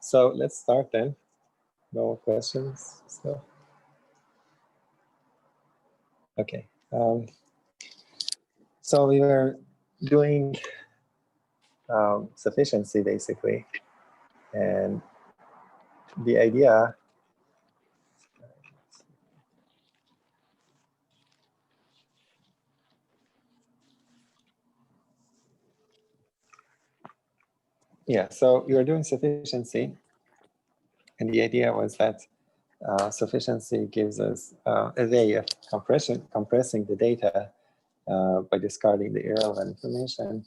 So let's start then. No questions still? Okay. So we were doing sufficiency basically, and the idea so we were doing sufficiency, and the idea was that sufficiency gives us a way of compressing the data by discarding the irrelevant information.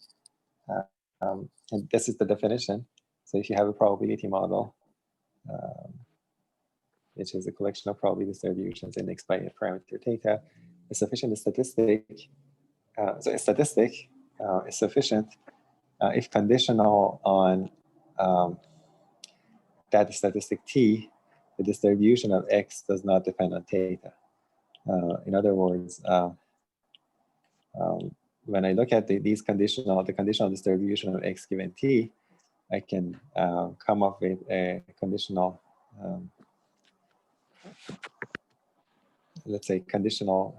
And this is the definition. So if you have a probability model, which is a collection of probability distributions indexed by a parameter theta, a sufficient statistic. So a statistic is sufficient if conditional on that statistic t, the distribution of x does not depend on theta. In other words, when I look at the conditional distribution of x given t, I can come up with a conditional, let's say conditional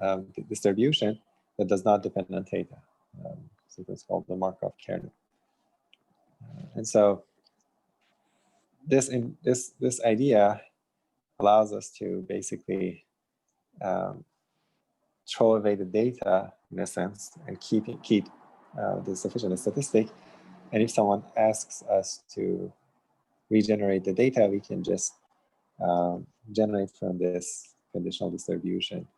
distribution that does not depend on theta. So it's called the Markov Caret. And so this idea allows us to basically throw away the data in a sense and keep the sufficient statistic. And if someone asks us to regenerate the data, we can just generate from this conditional distribution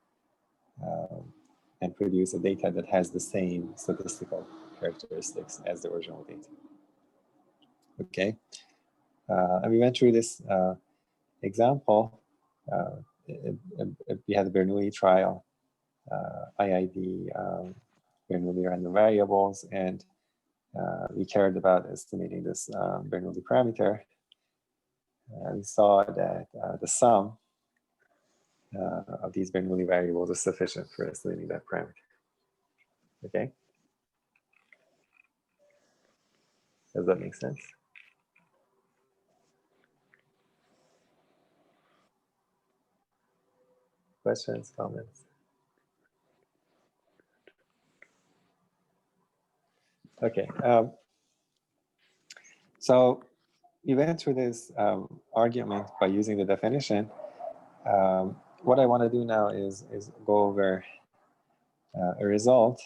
and produce a data that has the same statistical characteristics as the original data. Okay, and we went through this example. We had the Bernoulli trial, IID, Bernoulli random variables, and we cared about estimating this Bernoulli parameter. We saw that the sum of these Bernoulli variables is sufficient for estimating that parameter. Okay, does that make sense? Questions, comments? Okay, so we went through this argument by using the definition. What I want to do now is go over a result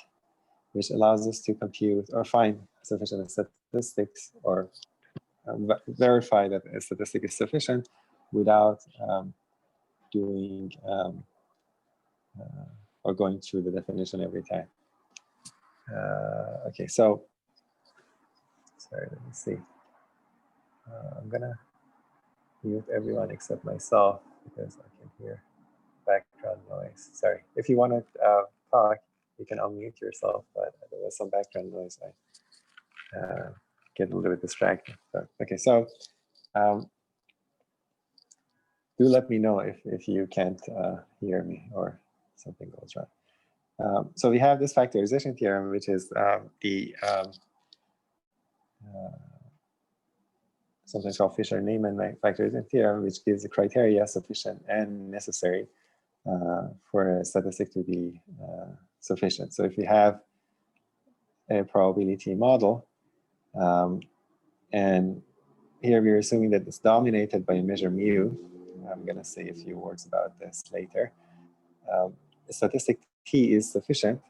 which allows us to compute or find sufficient statistics or verify that a statistic is sufficient without doing or going through the definition every time. Okay, so sorry, let me see. I'm gonna mute everyone except myself because I can hear background noise. Sorry, if you want to talk, you can unmute yourself, but there was some background noise. I get a little bit distracted. So, okay, so do let me know if you can't hear me or something goes wrong. So we have this factorization theorem, which is the sometimes called Fisher-Neyman factorization theorem, which gives the criteria sufficient and necessary for a statistic to be sufficient. So if you have a probability model, and here we're assuming that it's dominated by a measure mu. I'm going to say a few words about this later. The statistic t is sufficient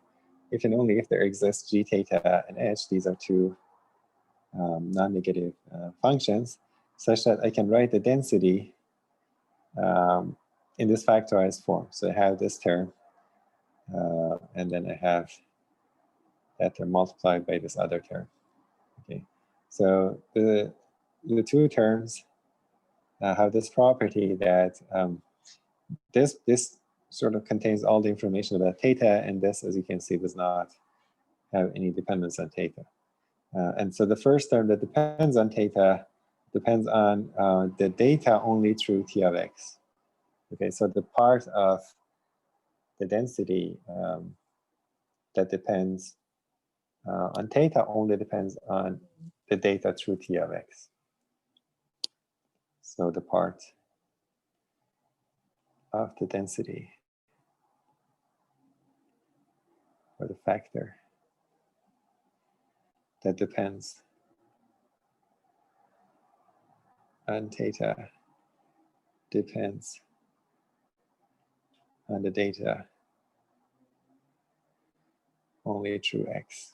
if and only if there exists g, theta, and h. These are two non-negative functions, such that I can write the density in this factorized form. So I have this term, and then I have that term multiplied by this other term. Okay, so the two terms have this property that this sort of contains all the information about theta, and this, as you can see, does not have any dependence on theta. And so the first term that depends on theta depends on the data only through t of x. Okay, so the part of the density that depends on theta only depends on the data through T of X. So the part of the density or the factor that depends on theta depends on the data only through X.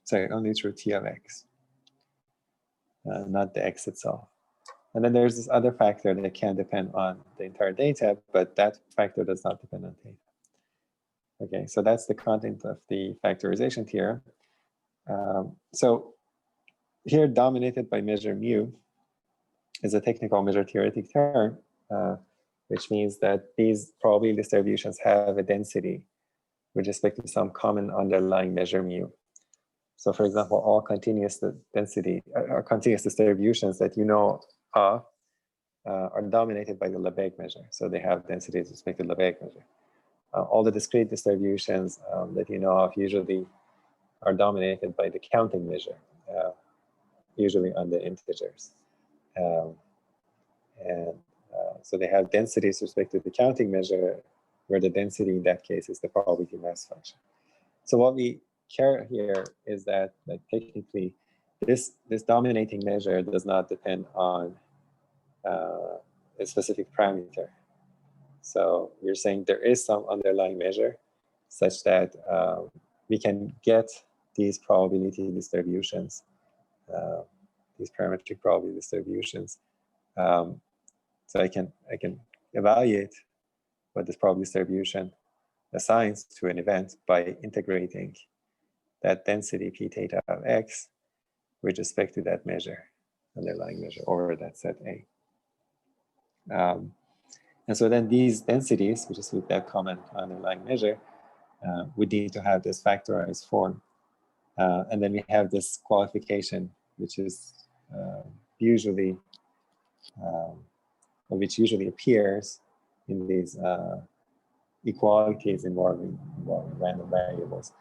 Sorry, only through T of X, not the X itself. And then there's this other factor that can depend on the entire data, but that factor does not depend on theta. Okay, so that's the content of the factorization theorem. So here, dominated by measure mu is a technical measure theoretic term, which means that these probability distributions have a density with respect to some common underlying measure mu. So for example, all continuous density or continuous distributions that you know of are dominated by the Lebesgue measure. So they have density with respect to Lebesgue measure. All the discrete distributions that you know of usually are dominated by the counting measure, usually on the integers. So they have densities with respect to the counting measure, where the density in that case is the probability mass function. So what we care here is that, like, technically, this dominating measure does not depend on a specific parameter. So you're saying there is some underlying measure such that we can get these probability distributions, these parametric probability distributions. So I can evaluate what this probability distribution assigns to an event by integrating that density p theta of X with respect to that measure, underlying measure, over that set A. And so then these densities, which is with that common underlying measure, we need to have this factorized form. And then we have this qualification, which is usually, which usually appears in these equalities involving random variables.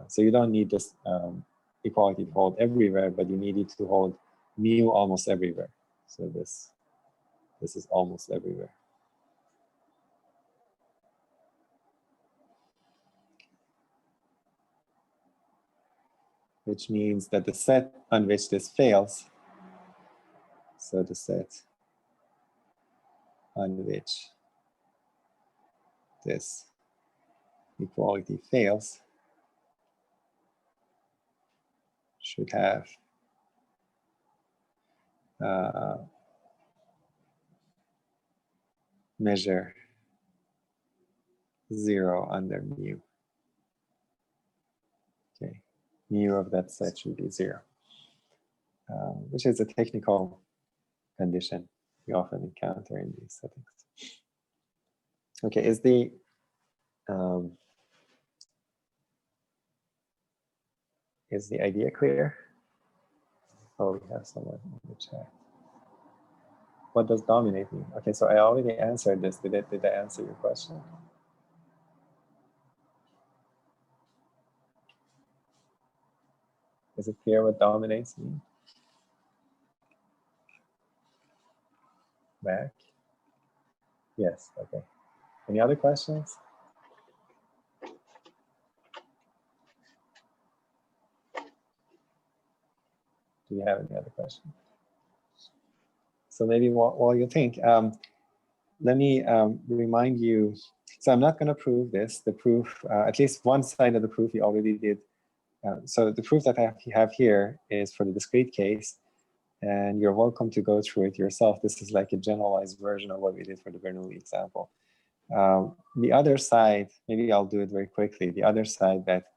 So you don't need this equality to hold everywhere, but you need it to hold mu almost everywhere. So this is almost everywhere. Which means that the set on which this fails, so the set on which this equality fails should have measure 0 under mu. Okay, mu of that set should be 0, which is a technical condition we often encounter in these settings. Okay, is the idea clear? Oh, we have someone in the chat. What does dominate mean? Okay, so I already answered this. Did I answer your question? Is it clear what dominates mean? Back? Yes, okay. Any other questions? Do you have any other questions? So maybe while you think, let me remind you. So I'm not going to prove this. The proof, at least one side of the proof we already did. So the proof that I have here is for the discrete case, and you're welcome to go through it yourself. This is like a generalized version of what we did for the Bernoulli example. The other side, maybe I'll do it very quickly. The other side that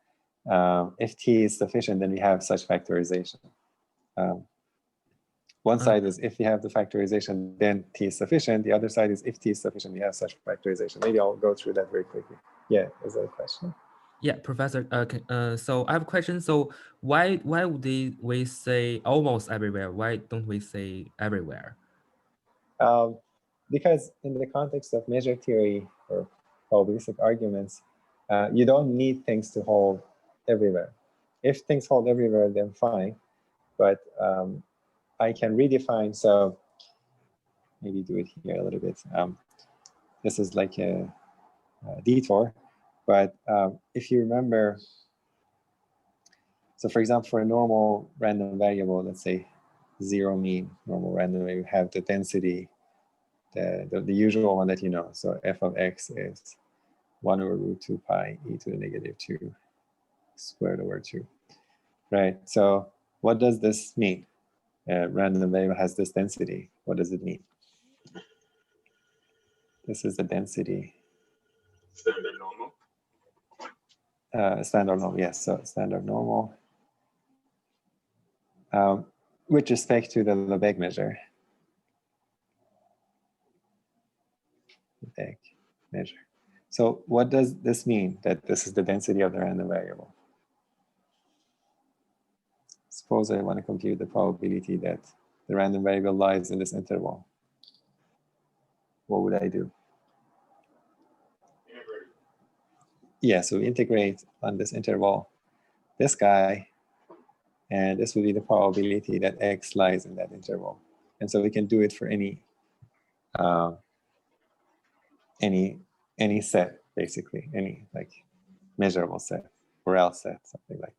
if T is sufficient, then we have such factorization. One side is if we have the factorization, then T is sufficient. The other side is if T is sufficient, we have such factorization. Maybe I'll go through that very quickly. Yeah, is there a question? Yeah, Professor. So I have a question. So why would we say almost everywhere? Why don't we say everywhere? Because in the context of measure theory or probabilistic arguments, you don't need things to hold everywhere. if things hold everywhere, then fine. But I can redefine, so maybe do it here a little bit. This is like a detour, but if you remember, so for example, for a normal random variable, let's say 0 mean normal random, you have the density, the usual one that you know. So f of x is 1 over root 2 pi e to the negative 2 squared over 2, right? So what does this mean? Random variable has this density. What does it mean? This is the density. Standard normal. Standard normal, yes. So standard normal. With respect to the Lebesgue measure. Lebesgue measure. So what does this mean, that this is the density of the random variable? Suppose I want to compute the probability that the random variable lies in this interval. What would I do? Integrate. Yeah, so we integrate on this interval, this guy, and this would be the probability that x lies in that interval. And so we can do it for any set, basically, any like measurable set, Borel set, something like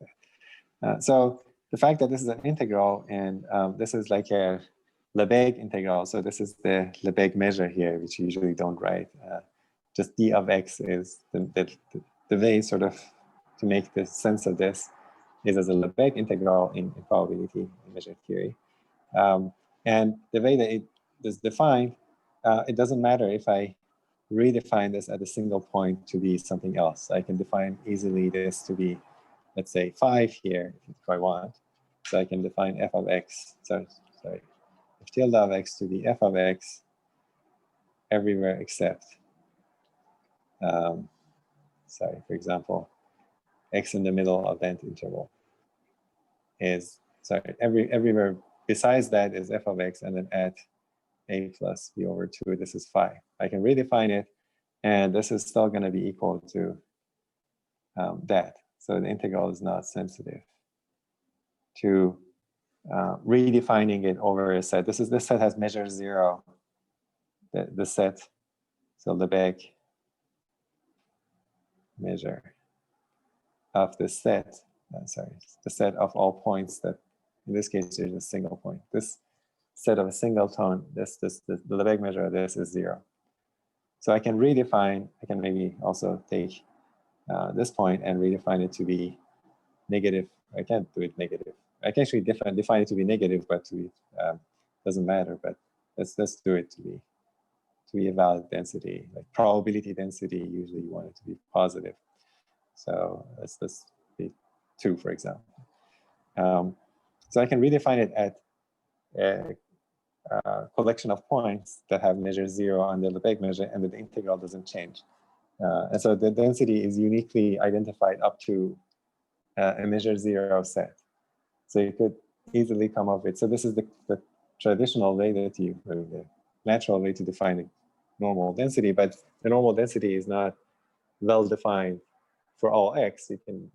that. So the fact that this is an integral and this is like a Lebesgue integral, so this is the Lebesgue measure here, which you usually don't write. Just d of x is the way sort of to make the sense of this is as a Lebesgue integral in probability in measure theory. And the way that it is defined, it doesn't matter if I redefine this at a single point to be something else. I can define easily this to be, let's say 5 here if I want. So I can define f of x, sorry, f tilde of x to be f of x everywhere except, for example, x in the middle of that interval is, everywhere besides that is f of x, and then at a plus b over 2, this is phi. I can redefine it, and this is still going to be equal to that. So the integral is not sensitive to redefining it over a set. This set has measure 0. The set, so Lebesgue measure of the set, the set of all points that, in this case, there's a single point. This set of a singleton, the Lebesgue measure of this is 0. So I can redefine, I can maybe also take this point and redefine it to be negative. I can't do it negative. I can actually define it to be negative, but to be, doesn't matter, but let's do it to be a valid density. Like probability density, usually you want it to be positive. So let's be 2, for example. So I can redefine it at a collection of points that have measure 0 on the Lebesgue measure, and the integral doesn't change. And so the density is uniquely identified up to a measure 0 set. So you could easily come up with, so this is the traditional way that the natural way to define a normal density, but the normal density is not well defined for all x. You can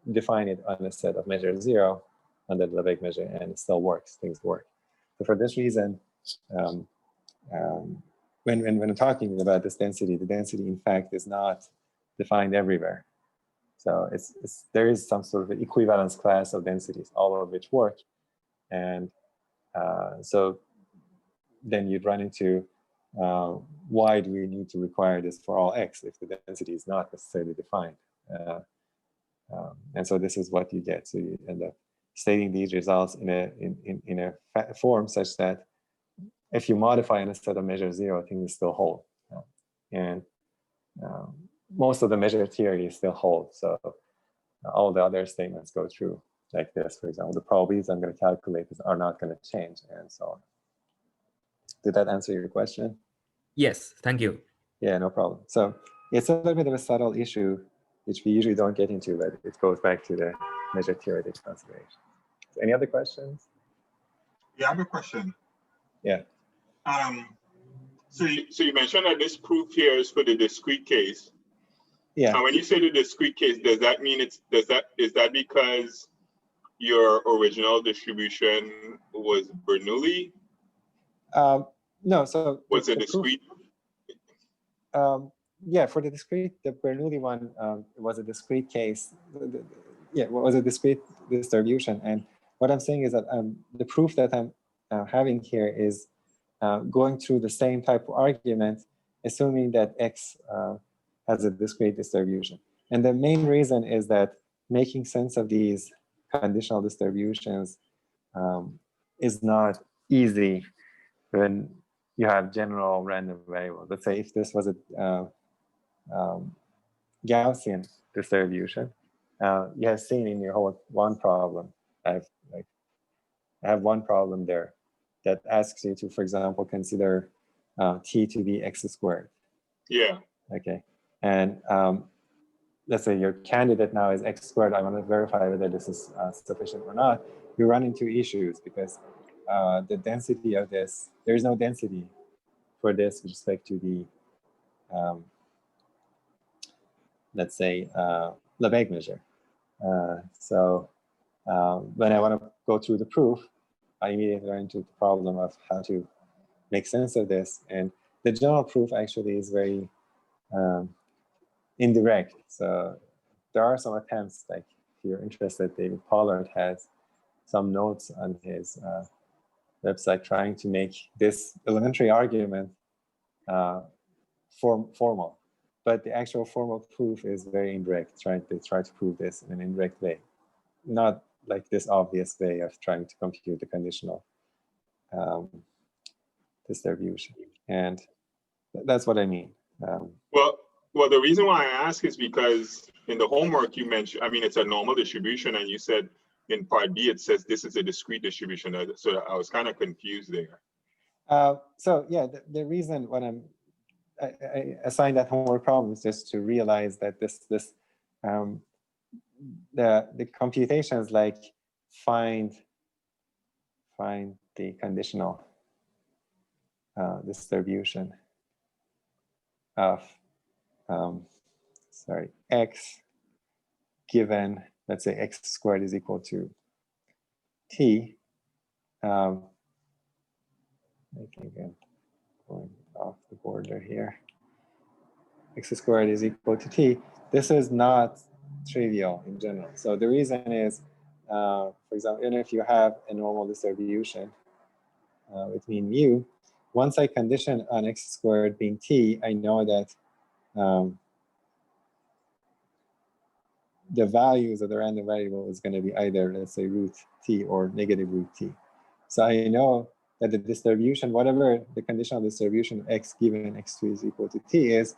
redefine it on a set of measure 0 on the Lebesgue measure, and it still works, things work. So for this reason, when I'm talking about this density, the density in fact is not defined everywhere. So there is some sort of equivalence class of densities, all of which work. And so then you'd run into why do we need to require this for all x if the density is not necessarily defined? And so this is what you get. So you end up stating these results in a form such that if you modify in a set of measure 0, things still hold. And most of the measure theory still holds. So all the other statements go through like this. For example, the probabilities I'm going to calculate are not going to change, and so on. Did that answer your question? Yes, thank you. Yeah, no problem. So it's a little bit of a subtle issue, which we usually don't get into, but it goes back to the measure theoretic consideration. So any other questions? Yeah, I have a question. Yeah. So you mentioned that this proof here is for the discrete case. Yeah. And when you say the discrete case, does that mean is that because your original distribution was Bernoulli? No, so Was it the proof, discrete? yeah, for the discrete, the Bernoulli one was a discrete case. Yeah, was a discrete distribution. And what I'm saying is that the proof that I'm having here is going through the same type of argument, assuming that X has a discrete distribution. And the main reason is that making sense of these conditional distributions is not easy when you have general random variables. Let's say if this was a Gaussian distribution, you have seen in your whole one problem, I have one problem there that asks you to, for example, consider t to be x squared. Yeah. Okay. And let's say your candidate now is x squared. I want to verify whether this is sufficient or not. You run into issues because the density of this, there is no density for this with respect to the, let's say, Lebesgue measure. So when I want to go through the proof, I immediately run into the problem of how to make sense of this. And the general proof actually is very indirect. So there are some attempts, like if you're interested, David Pollard has some notes on his website trying to make this elementary argument formal. But the actual formal proof is very indirect, they try to prove this in an indirect way. Not like this obvious way of trying to compute the conditional distribution. And that's what I mean. Well, the reason why I ask is because in the homework you mentioned, I mean, it's a normal distribution, and you said in part B, it says this is a discrete distribution. So I was kind of confused there. So yeah, the reason when I assigned that homework problem is just to realize that the computations like find the conditional distribution of x given, let's say, x squared is equal to t. I think I'm going off the border here. X squared is equal to t. This is not trivial in general. So the reason is, for example, even if you have a normal distribution with mean mu, once I condition on x squared being t, I know that the values of the random variable is going to be either, let's say, root t or negative root t. So I know that the distribution, whatever the conditional distribution x given x2 is equal to t is,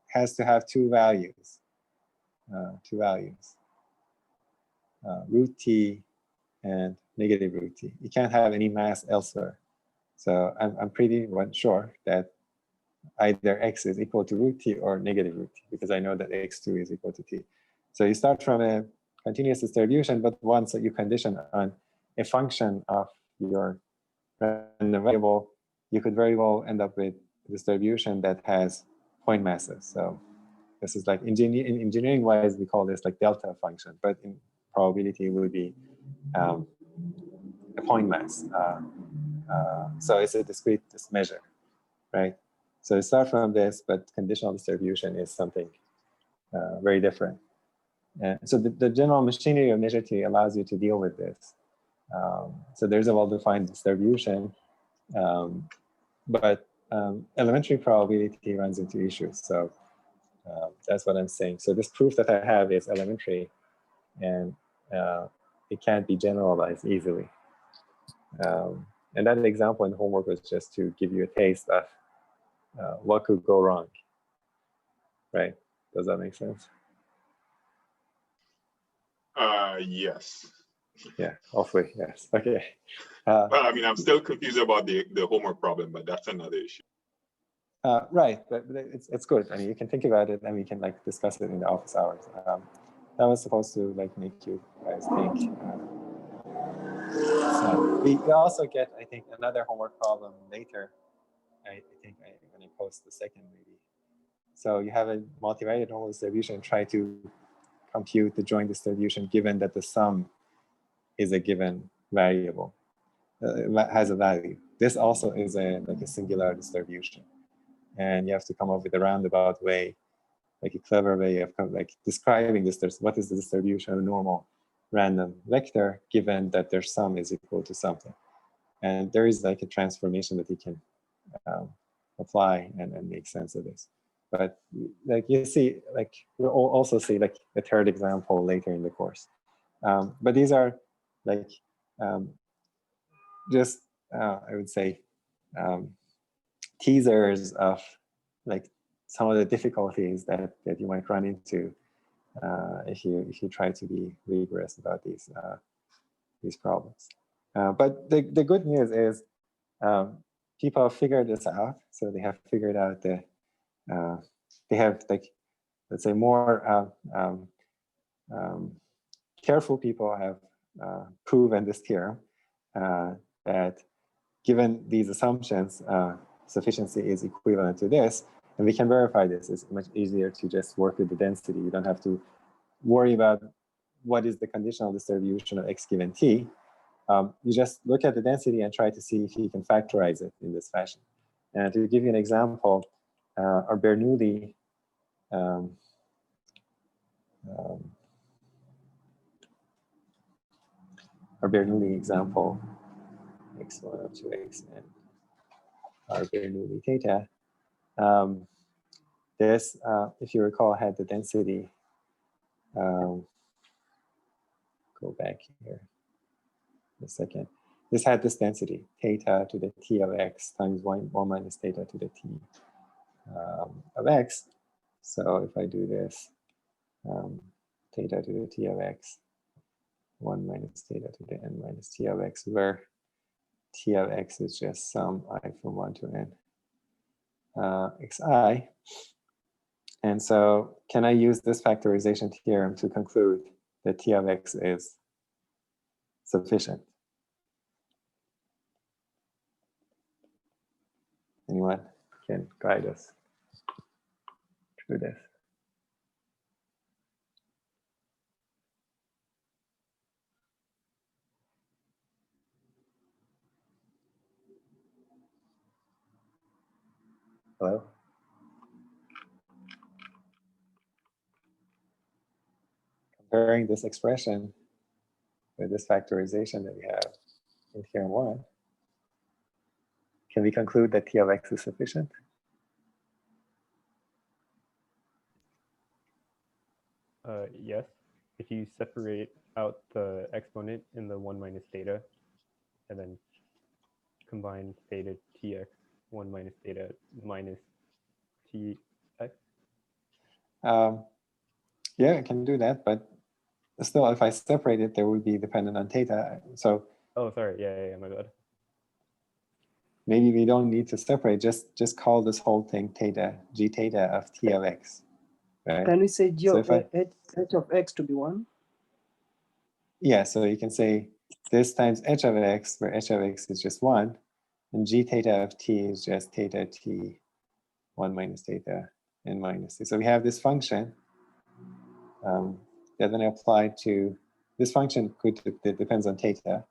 has to have two values, root t and negative root t. You can't have any mass elsewhere. So I'm pretty sure that either x is equal to root t or negative root t, because I know that x2 is equal to t. So you start from a continuous distribution, but once you condition on a function of your random variable, you could very well end up with a distribution that has point masses. So this is like engineering wise, we call this like delta function, but in probability it would be a point mass. So it's a discrete measure, right? So you start from this, but conditional distribution is something very different. So the general machinery of measure theory allows you to deal with this. So there's a well-defined distribution, but elementary probability runs into issues. So that's what I'm saying. So this proof that I have is elementary, and it can't be generalized easily. And that example in homework was just to give you a taste of what could go wrong, right? Does that make sense? Yes. Yeah, hopefully, yes. Okay. Well, I mean, I'm still confused about the homework problem, but that's another issue. Right, but it's good. I mean, you can think about it, and we can like discuss it in the office hours. That was supposed to like make you guys think. So we also get, I think, another homework problem later. I think I'm going to post the second maybe So you have a multivariate normal distribution, try to compute the joint distribution given that the sum is a given variable, has a value. This also is like a singular distribution. And you have to come up with a roundabout way, like a clever way of like describing this. What is the distribution of a normal random vector given that their sum is equal to something? And there is like a transformation that you can apply and make sense of this. But like you see, like we'll also see like a third example later in the course. But these are like just, I would say, teasers of like some of the difficulties that you might run into if you try to be rigorous about these problems. But the good news is people have figured this out. So they have figured out they have, like, let's say, more careful people have proven this theorem that given these assumptions, sufficiency is equivalent to this, and we can verify this. It's much easier to just work with the density. You don't have to worry about what is the conditional distribution of x given t. You just look at the density and try to see if you can factorize it in this fashion. And to give you an example, our Bernoulli example, x1 up to xn, our Bernoulli theta. This, if you recall, had the density. Go back here a second. This had this density, theta to the t of x times 1 minus theta to the t of x. So if I do this, theta to the t of x, 1 minus theta to the n minus t of x, where t of x is just sum I from 1 to n xi. And so can I use this factorization theorem to conclude that t of x is sufficient? Anyone can guide us through this? Hello? Comparing this expression with this factorization that we have in theorem 1, can we conclude that t of x is sufficient? Yes. If you separate out the exponent in the 1 minus theta, and then combine theta tx, 1 minus theta minus tx. Yeah, I can do that, but still, if I separate it, there would be dependent on theta. So oh, sorry, yeah, my bad. Maybe we don't need to separate. Just call this whole thing theta, g theta of t of x. Right? Can we say g So of h of x to be 1? Yeah, so you can say this times h of x, where h of x is just 1, and g theta of t is just theta t, 1 minus theta n minus t. So we have this function that then I apply to this function. It depends on theta,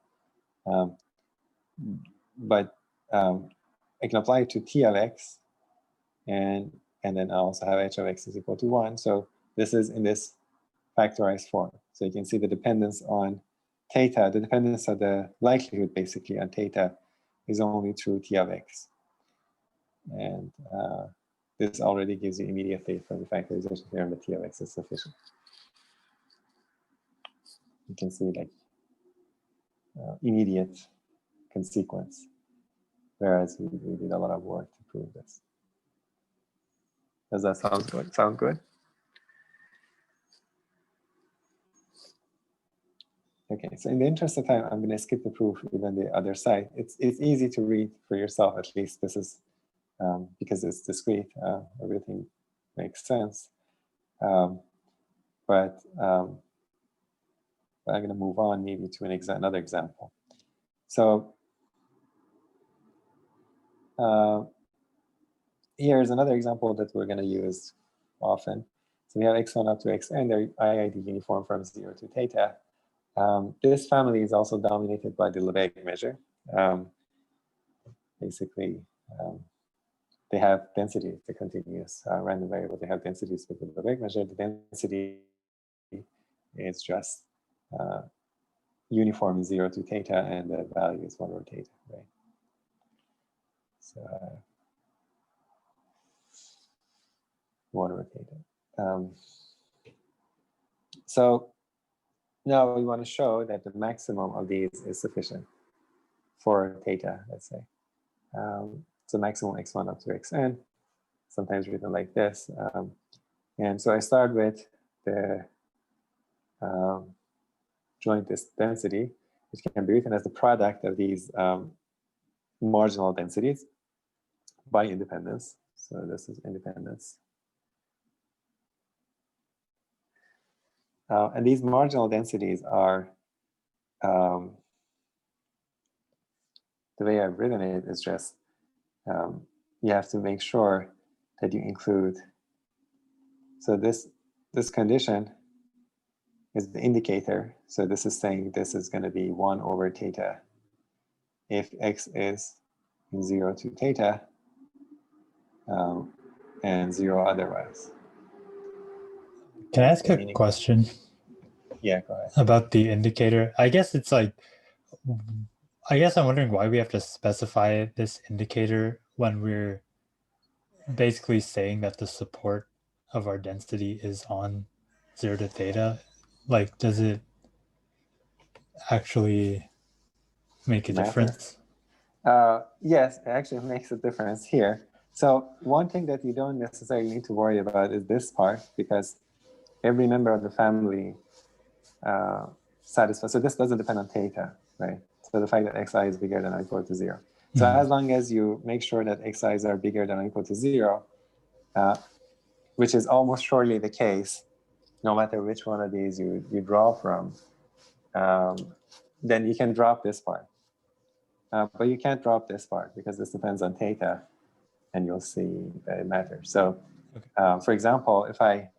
but I can apply it to t of x, and then I also have h of x is equal to 1. So this is in this factorized form. So you can see the dependence on theta, the dependence of the likelihood basically on theta is only through t of x. And this already gives you immediately from the factorization theorem that t of x is sufficient. You can see like immediate consequence, whereas we did a lot of work to prove this. Does that sound good? Okay, so in the interest of time, I'm going to skip the proof even the other side. It's easy to read for yourself, at least. This is because it's discrete. Everything makes sense. But I'm going to move on maybe to another example. So here's another example that we're going to use often. So we have x1 up to xn, they're IID uniform from 0 to theta. This family is also dominated by the Lebesgue measure. Basically, they have density, the continuous random variable. They have densities with the Lebesgue measure. The density is just uniform 0 to theta, and the value is 1 over theta, right? So 1 over theta. So now we want to show that the maximum of these is sufficient for theta, let's say. So maximum x1 up to xn, sometimes written like this. And so I start with the joint density, which can be written as the product of these marginal densities by independence. So this is independence. And these marginal densities are, the way I've written it is just, you have to make sure that you include, so this condition is the indicator. So this is saying this is going to be 1 over theta if x is in 0 to theta and 0 otherwise. Can I ask a question? Yeah, go ahead. About the indicator. I guess it's like, I guess I'm wondering why we have to specify this indicator when we're basically saying that the support of our density is on 0 to theta. Like, does it actually make a difference? Yes, it actually makes a difference here. So one thing that you don't necessarily need to worry about is this part, because every member of the family satisfies. So this doesn't depend on theta, right? So the fact that xi is bigger than or equal to 0. So as long as you make sure that xi's are bigger than or equal to 0, which is almost surely the case, no matter which one of these you draw from, then you can drop this part. But you can't drop this part because this depends on theta, and you'll see that it matters. So, for example, if I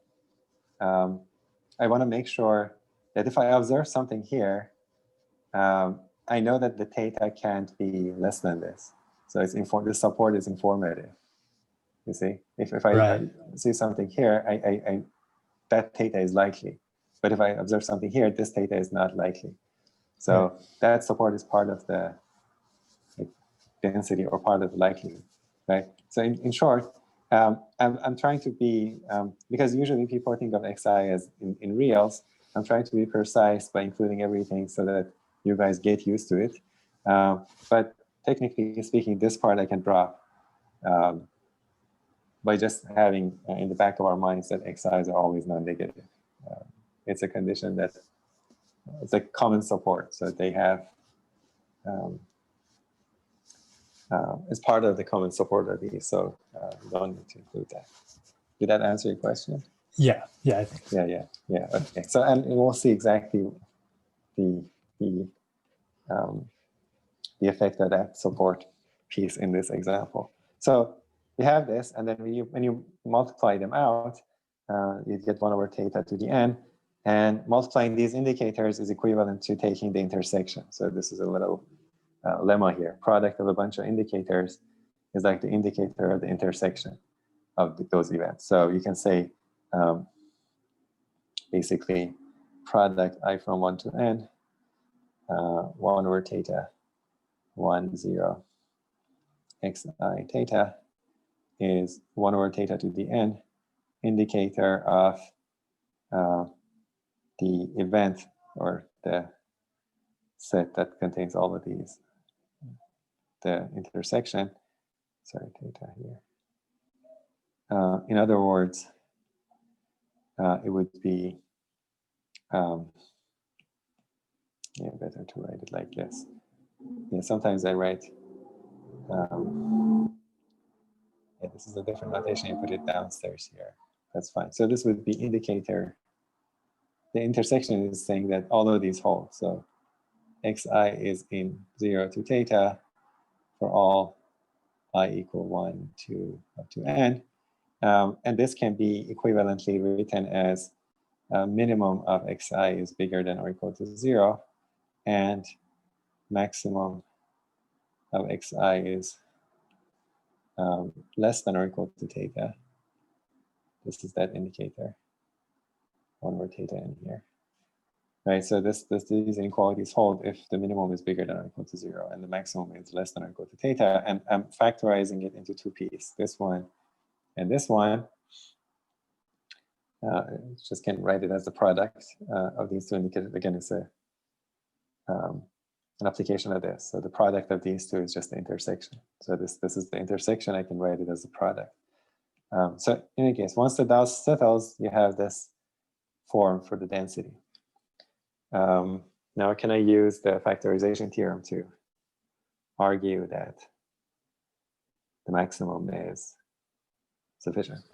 want to make sure that if I observe something here, I know that the theta can't be less than this. So it's the support is informative. You see, if I see something here, that theta is likely. But if I observe something here, this theta is not likely. So that support is part of the density or part of the likelihood, right? So in short, I'm trying to be, because usually people think of xi as in reals, I'm trying to be precise by including everything so that you guys get used to it. But technically speaking, this part I can drop by just having in the back of our minds that xi's are always non-negative. It's a condition that it's a common support, so they have it's part of the common support of these, so you don't need to include that. Did that answer your question? Yeah, I think so. Yeah. Okay. So, and we'll see exactly the effect of that support piece in this example. So you have this, and then when you multiply them out, you get 1 over theta to the n, and multiplying these indicators is equivalent to taking the intersection. So this is a little lemma here. Product of a bunch of indicators is like the indicator of the intersection of those events. So you can say basically product I from 1 to n, 1 over theta, 1, 0, xi theta is 1 over theta to the n, indicator of the event or the set that contains all of these. The intersection, sorry, theta here. In other words, it would be, better to write it like this. Yeah, sometimes I write, this is a different notation, you put it downstairs here. That's fine. So this would be indicator. The intersection is saying that all of these hold. So xi is in 0 to theta for all I equal 1 to up to n. And this can be equivalently written as minimum of xi is bigger than or equal to 0, and maximum of xi is less than or equal to theta. This is that indicator, 1 over theta in here. Right, so these inequalities hold if the minimum is bigger than or equal to 0 and the maximum is less than or equal to theta. And I'm factorizing it into two pieces, this one and this one. Just can write it as the product of these two indicators. Again, it's an application of this. So the product of these two is just the intersection. So this is the intersection. I can write it as a product. So in any case, once the dust settles, you have this form for the density. Now, can I use the factorization theorem to argue that the maximum is sufficient?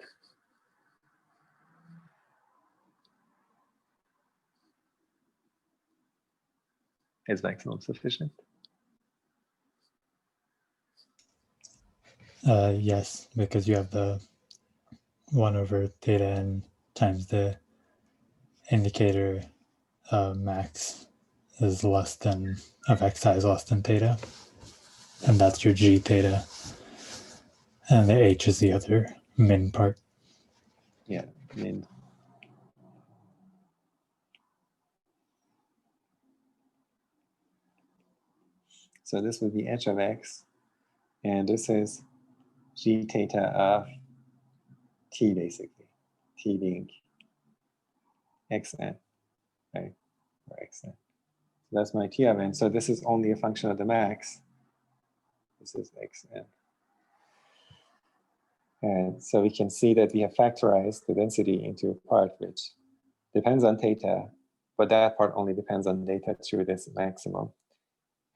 Is maximum sufficient? Yes, because you have the 1 over theta n times the indicator max is less than of xi is less than theta, and that's your g theta, and the h is the other min part. Yeah, min. So this would be h of x, and this is g theta of t, basically. T being xn, right? Or xn. So that's my t of n. So this is only a function of the max. This is xn. And so we can see that we have factorized the density into a part which depends on theta, but that part only depends on theta through this maximum.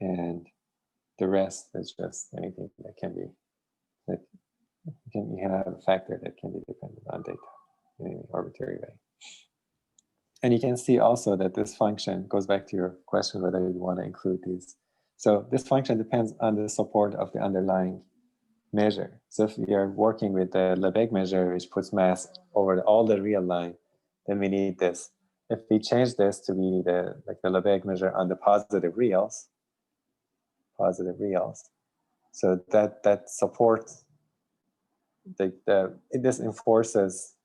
And the rest is just anything that can be, that you can have a factor that can be dependent on theta in any arbitrary way. And you can see also that this function goes back to your question whether you want to include these. So this function depends on the support of the underlying measure. So if we are working with the Lebesgue measure, which puts mass over all the real line, then we need this. If we change this to be the Lebesgue measure on the positive reals, so that supports this enforces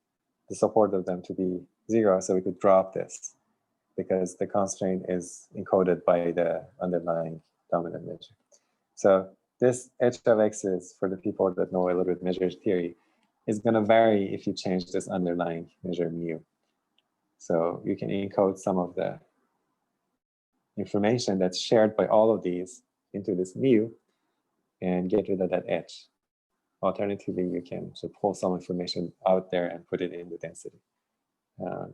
the support of them to be 0, so we could drop this because the constraint is encoded by the underlying dominant measure. So this h of x is, for the people that know a little bit measure theory, is going to vary if you change this underlying measure mu. So you can encode some of the information that's shared by all of these into this mu and get rid of that h. Alternatively, you can pull some information out there and put it in the density.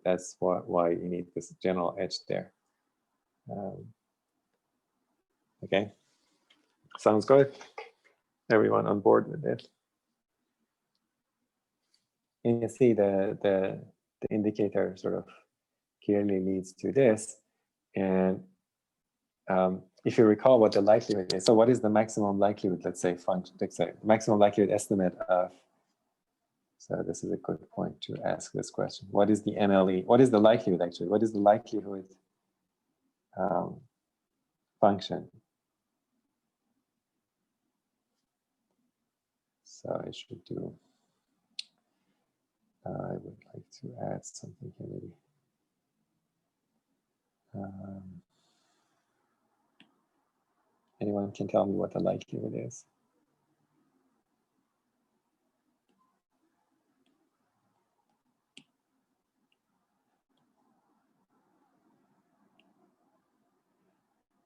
That's why you need this general h there. Okay, sounds good. Everyone on board with it? And you see the indicator sort of clearly leads to this. And if you recall what the likelihood is, so what is the maximum likelihood, let's say maximum likelihood estimate of, so this is a good point to ask this question. What is the MLE? What is the likelihood actually? What is the likelihood function? So I should do, I would like to add something here maybe. Anyone can tell me what the likelihood is?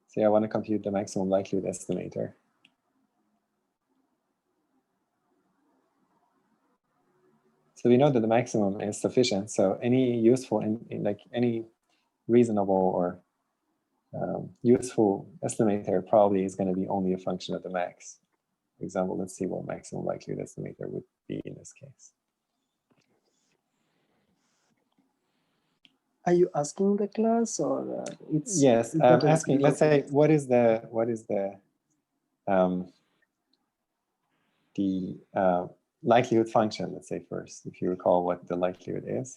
Say I want to compute the maximum likelihood estimator. So we know that the maximum is sufficient. So any useful, like any reasonable or useful estimator probably is going to be only a function of the max. For example, let's see what maximum likelihood estimator would be in this case. Are you asking the class or it's? Yes, I'm asking. Let's say what is the the likelihood function, let's say first, if you recall what the likelihood is.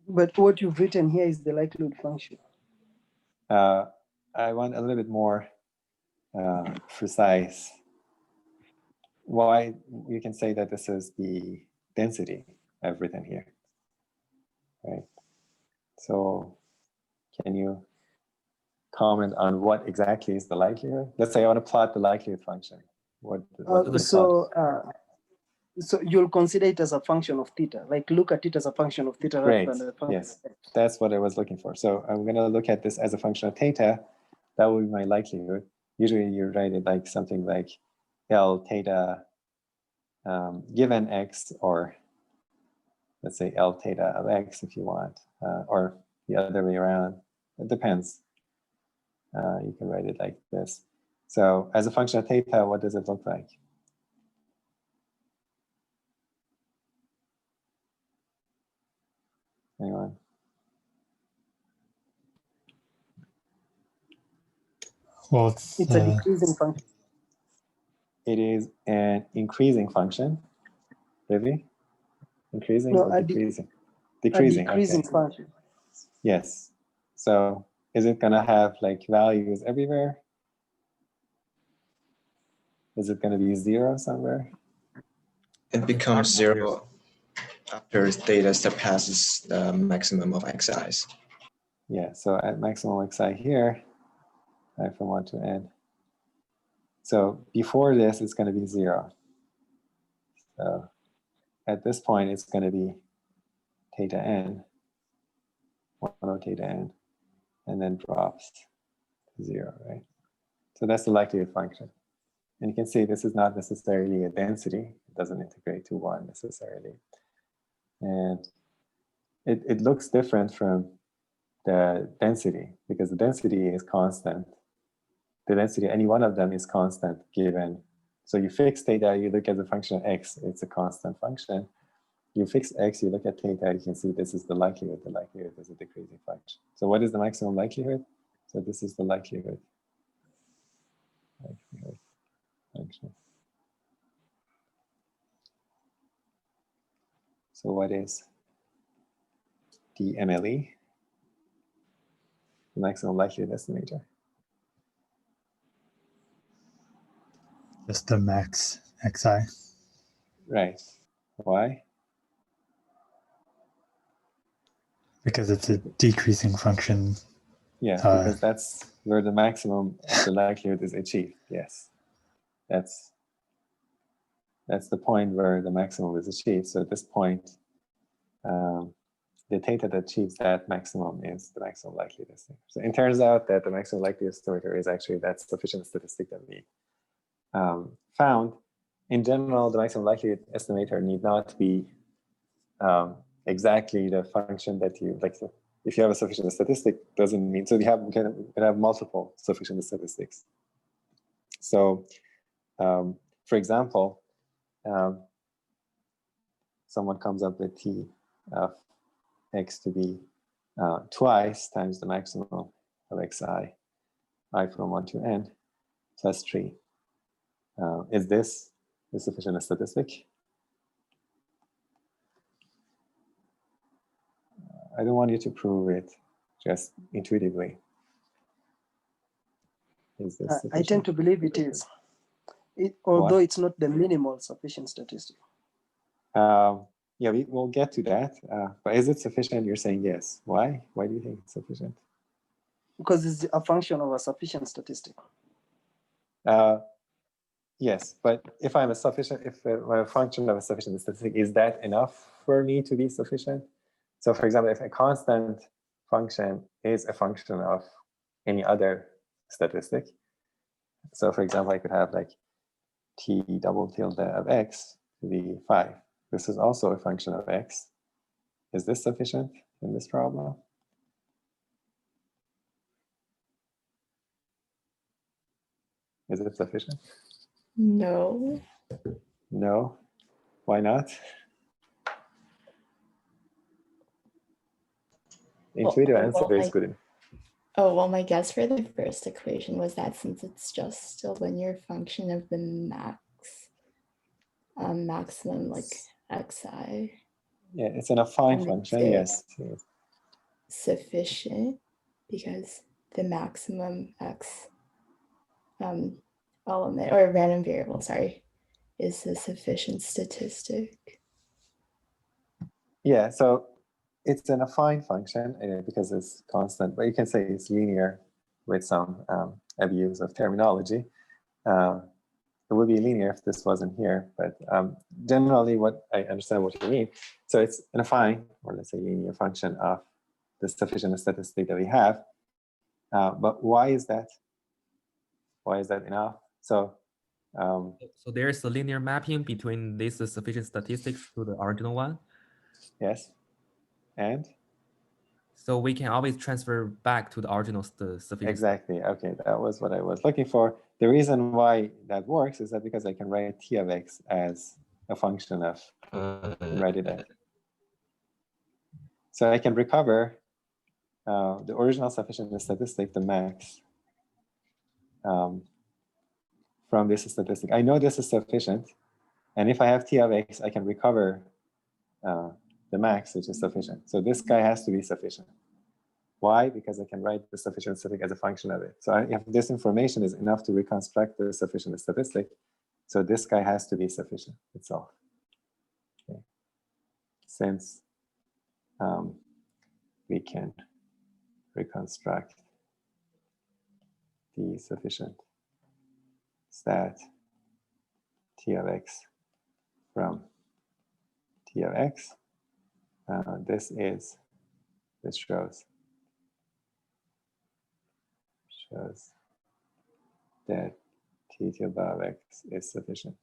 But what you've written here is the likelihood function. I want a little bit more precise. Why you can say that this is the density I've written here, right? So can you comment on what exactly is the likelihood? Let's say I want to plot the likelihood function. What So you'll consider it as a function of theta, like look at it as a function of theta rather Great. than a function Yes, of x. that's what I was looking for. So I'm going to look at this as a function of theta. That would be my likelihood. Usually you write it like something like L theta given x, or let's say L theta of x if you want, or the other way around. It depends. You can write it like this. So as a function of theta, what does it look like? Anyone? Well, It's a decreasing function. It is an increasing function. Really? Increasing No, or decreasing? Decreasing. A decreasing Okay. function. Yes. So is it going to have like values everywhere? Is it going to be 0 somewhere? It becomes 0 after theta surpasses the maximum of xi's. Yeah, so at maximum xi here, from 1 to n. So before this, it's going to be 0. So at this point, it's going to be theta n, 1 over theta n, and then drops to 0, right? So that's the likelihood function. And you can see this is not necessarily a density. It doesn't integrate to 1 necessarily. And it looks different from the density, because the density is constant. The density, any one of them is constant given. So you fix theta, you look at the function of x, it's a constant function. You fix x, you look at theta, you can see this is the likelihood. The likelihood is a decreasing function. So what is the maximum likelihood? So this is the likelihood function. So what is the MLE? The maximum likelihood estimator. just the max xi. Right. Why? Because it's a decreasing function. Yeah, because that's where the maximum of the likelihood is achieved. Yes. That's the point where the maximum is achieved. So at this point, the theta that achieves that maximum is the maximum likelihood estimator. So it turns out that the maximum likelihood estimator is actually that sufficient statistic that we found. In general, the maximum likelihood estimator need not be exactly the function that you like. If you have a sufficient statistic, doesn't mean so. We can have multiple sufficient statistics. So, for example, someone comes up with t of x to be twice times the maximum of xi, I from 1 to n, plus 3. Is this a sufficient statistic? I don't want you to prove it, just intuitively. Is this sufficient? I tend to believe it is, although it's not the minimal sufficient statistic. Yeah, we'll get to that. But is it sufficient? You're saying yes. Why? Why do you think it's sufficient? Because it's a function of a sufficient statistic. Yes, but if I'm a function of a sufficient statistic, is that enough for me to be sufficient? So for example, if a constant function is a function of any other statistic, so for example, I could have like t double tilde of x to be 5. This is also a function of x. Is this sufficient in this problem? Is it sufficient? No. No. Why not? Intuitive answer is good enough. Oh, well, my guess for the first equation was that since it's just a linear function of the max maximum like xi. Yeah, it's an affine And function, it's yes. Sufficient because the maximum x element or random variable, sorry, is a sufficient statistic. Yeah, so it's an affine function because it's constant, but you can say it's linear with some abuse of terminology. It would be linear if this wasn't here, but generally what I understand what you mean. So it's an affine, or let's say linear function of the sufficient statistic that we have. But why is that? Why is that enough? So there's a linear mapping between these sufficient statistics to the original one. Yes, and? So we can always transfer back to the original sufficient. Exactly. Okay, that was what I was looking for. The reason why that works is that because I can write t of x as a function of write it as. So I can recover the original sufficient statistic, the max, from this statistic. I know this is sufficient, and if I have t of x, I can recover the max, which is sufficient. So this guy has to be sufficient. Why? Because I can write the sufficient statistic as a function of it. So if this information is enough to reconstruct the sufficient statistic, so this guy has to be sufficient itself. Okay. Since we can reconstruct the sufficient stat t of x from t of x, this shows that t tilde of x is sufficient.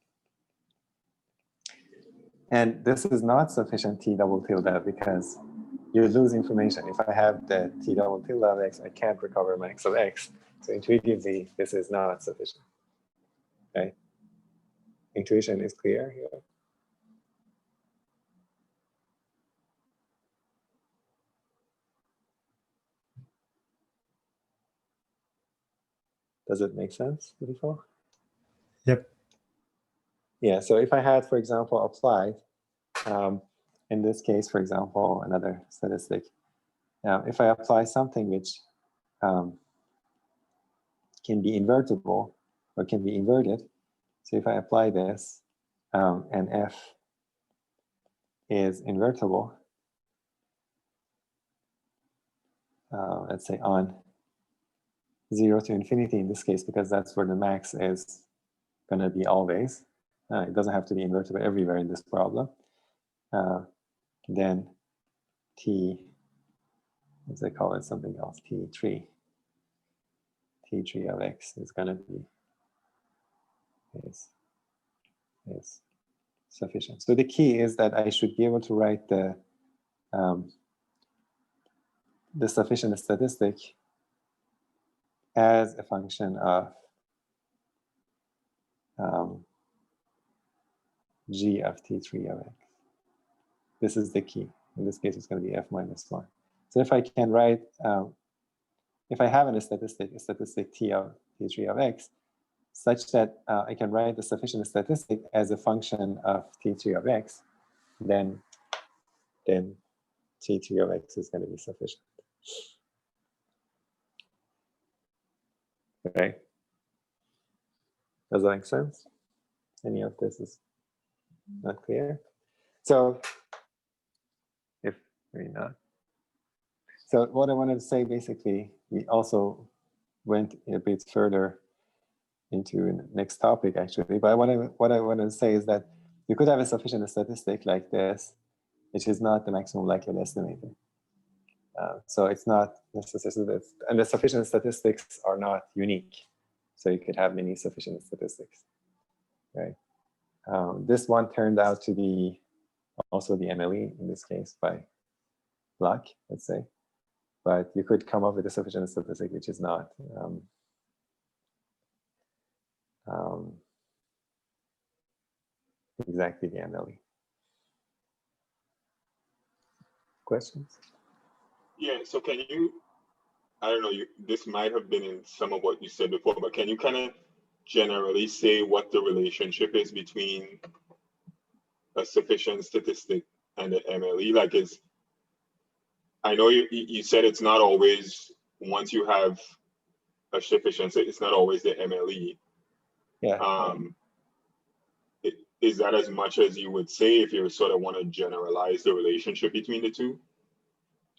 And this is not sufficient t double tilde because you lose information. If I have the t double tilde of x, I can't recover max of x. So intuitively, this is not sufficient. Okay? Intuition is clear here. Does it make sense, beautiful? Yep. Yeah, so if I had, for example, applied, in this case, for example, another statistic, if I apply something which can be invertible or can be inverted, so if I apply this and f is invertible, let's say on 0 to infinity in this case, because that's where the max is going to be always. It doesn't have to be invertible everywhere in this problem. Then t, as I call it something else, t3 of x is going to be is sufficient. So the key is that I should be able to write the sufficient statistic as a function of g of t3 of x. This is the key. In this case, it's going to be f minus 1. So if I can write, if I have a statistic t of t3 of x, such that I can write the sufficient statistic as a function of t3 of x, then t3 of x is going to be sufficient. Okay. Does that make sense? Any of this is not clear? So, if maybe not. So what I wanted to say, basically, we also went a bit further into the next topic, actually. But what I wanted to say is that you could have a sufficient statistic like this, which is not the maximum likelihood estimator. So it's not necessarily, and the sufficient statistics are not unique. So you could have many sufficient statistics, right? This one turned out to be also the Mle in this case by luck, let's say. But you could come up with a sufficient statistic which is not exactly the Mle. Questions? Yeah, so can you, I don't know, this might have been in some of what you said before, but can you kind of generally say what the relationship is between a sufficient statistic and the MLE? Like, I know you said it's not always, once you have a sufficiency, it's not always the MLE. Yeah. Is that as much as you would say if you sort of want to generalize the relationship between the two?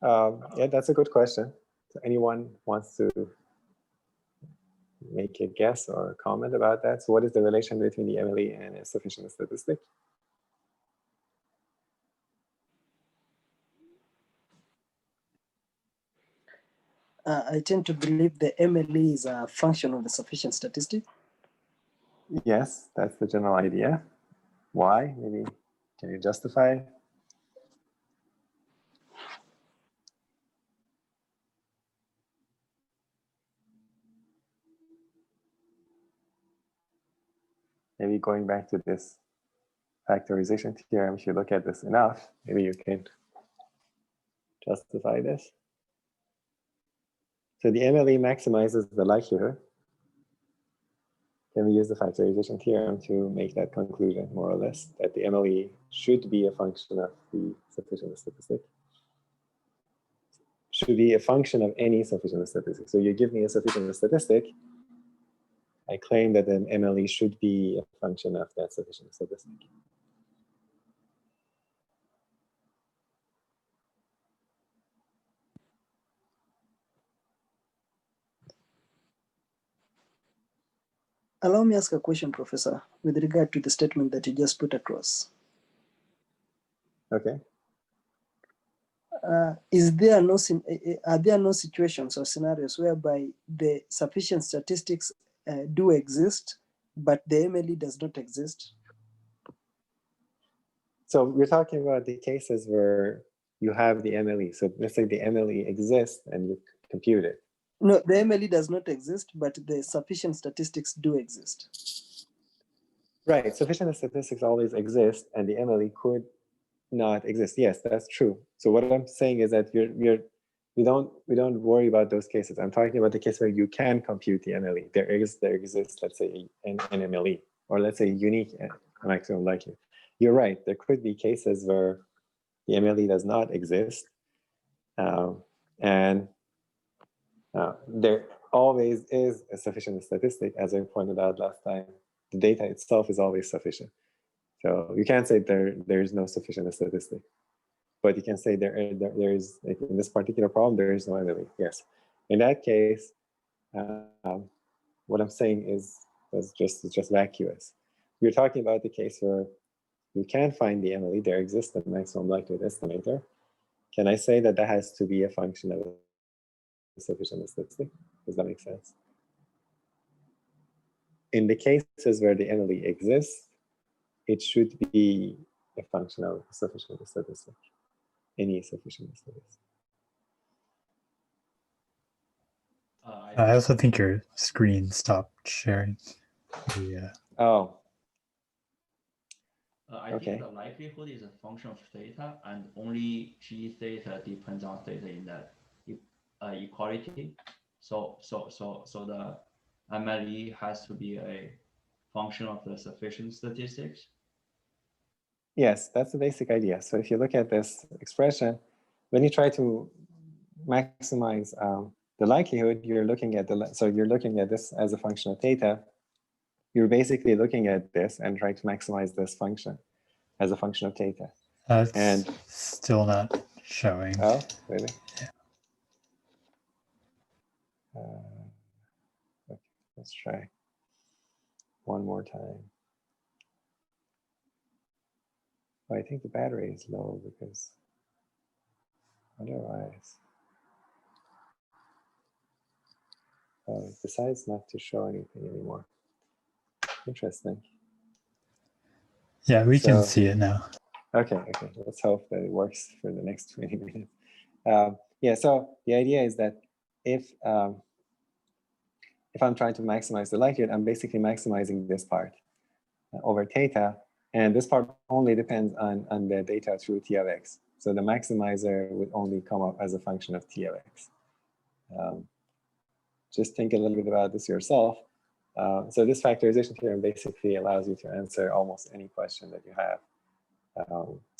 Yeah, that's a good question. So anyone wants to make a guess or comment about that? So what is the relation between the MLE and a sufficient statistic? I tend to believe the MLE is a function of the sufficient statistic. Yes, that's the general idea. Why? Maybe can you justify it? Maybe going back to this factorization theorem, if you look at this enough, maybe you can justify this. So the MLE maximizes the likelihood. Can we use the factorization theorem to make that conclusion, more or less, that the MLE should be a function of the sufficient statistic? Should be a function of any sufficient statistic. So you give me a sufficient statistic, I claim that an MLE should be a function of that sufficient statistic. Allow me ask a question, Professor, with regard to the statement that you just put across. Okay. Are there no situations or scenarios whereby the sufficient statistics do exist, but the MLE does not exist? So we're talking about the cases where you have the MLE. So let's say the MLE exists and you compute it. No, the MLE does not exist, but the sufficient statistics do exist. Right, sufficient statistics always exist and the MLE could not exist. Yes, that's true. So what I'm saying is that we don't worry about those cases. I'm talking about the case where you can compute the MLE. There exists, let's say, an MLE, or let's say unique maximum likelihood. You're right. There could be cases where the MLE does not exist, and there always is a sufficient statistic, as I pointed out last time. The data itself is always sufficient. So you can't say there is no sufficient statistic, but you can say there is, like in this particular problem, there is no MLE. Yes. In that case, what I'm saying is just vacuous. We're talking about the case where you can find the MLE, there exists a maximum likelihood estimator. Can I say that that has to be a function of a sufficient statistic? Does that make sense? In the cases where the MLE exists, it should be a function of a sufficient statistic, any sufficient statistic. I also think your screen stopped sharing. Yeah. Oh. I think the likelihood is a function of theta, and only G theta depends on theta in that equality. So the MLE has to be a function of the sufficient statistics. Yes, that's the basic idea. So if you look at this expression, when you try to maximize the likelihood, you're looking at you're looking at this as a function of theta. You're basically looking at this and trying to maximize this function as a function of theta. And still not showing. Oh, really? Yeah. Okay, let's try one more time. Oh, I think the battery is low because otherwise, it decides not to show anything anymore. Interesting. Yeah, we can see it now. Okay, let's hope that it works for the next 20 minutes. Yeah, so the idea is that if I'm trying to maximize the likelihood, I'm basically maximizing this part over theta, and this part only depends on the data through T of x. So the maximizer would only come up as a function of T of x. Just think a little bit about this yourself. So this factorization theorem basically allows you to answer almost any question that you have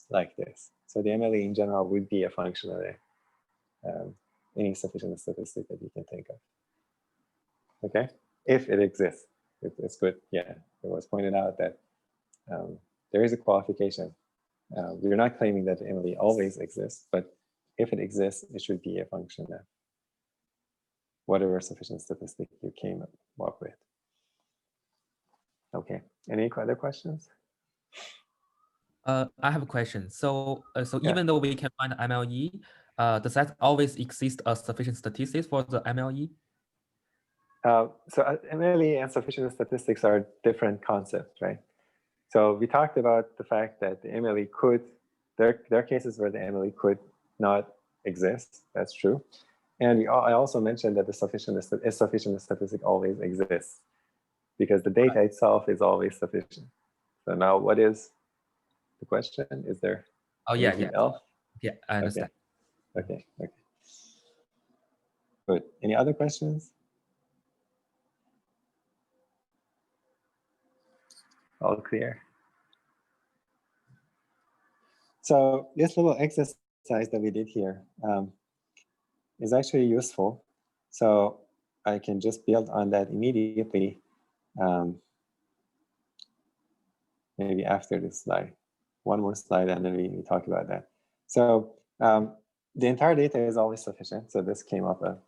like this. So the MLE in general would be a function of any sufficient statistic that you can think of. Okay, if it exists, it's good. Yeah, it was pointed out that there is a qualification. We're not claiming that the MLE always exists, but if it exists, it should be a function of whatever sufficient statistic you came up with. Okay, any other questions? I have a question. So, Yeah. even though we can find MLE, does that always exist a sufficient statistics for the MLE? So MLE and sufficient statistics are different concepts, right? So we talked about the fact that the MLE could, there are cases where the MLE could not exist. That's true. And I also mentioned that a sufficient statistic always exists because the data itself is always sufficient. So now what is the question? Is there anything else? Yeah, I understand. Okay. Good. Any other questions? All clear. So this little exercise that we did here is actually useful. So I can just build on that immediately, maybe after this slide. One more slide and then we talk about that. So the entire data is always sufficient. So this came up a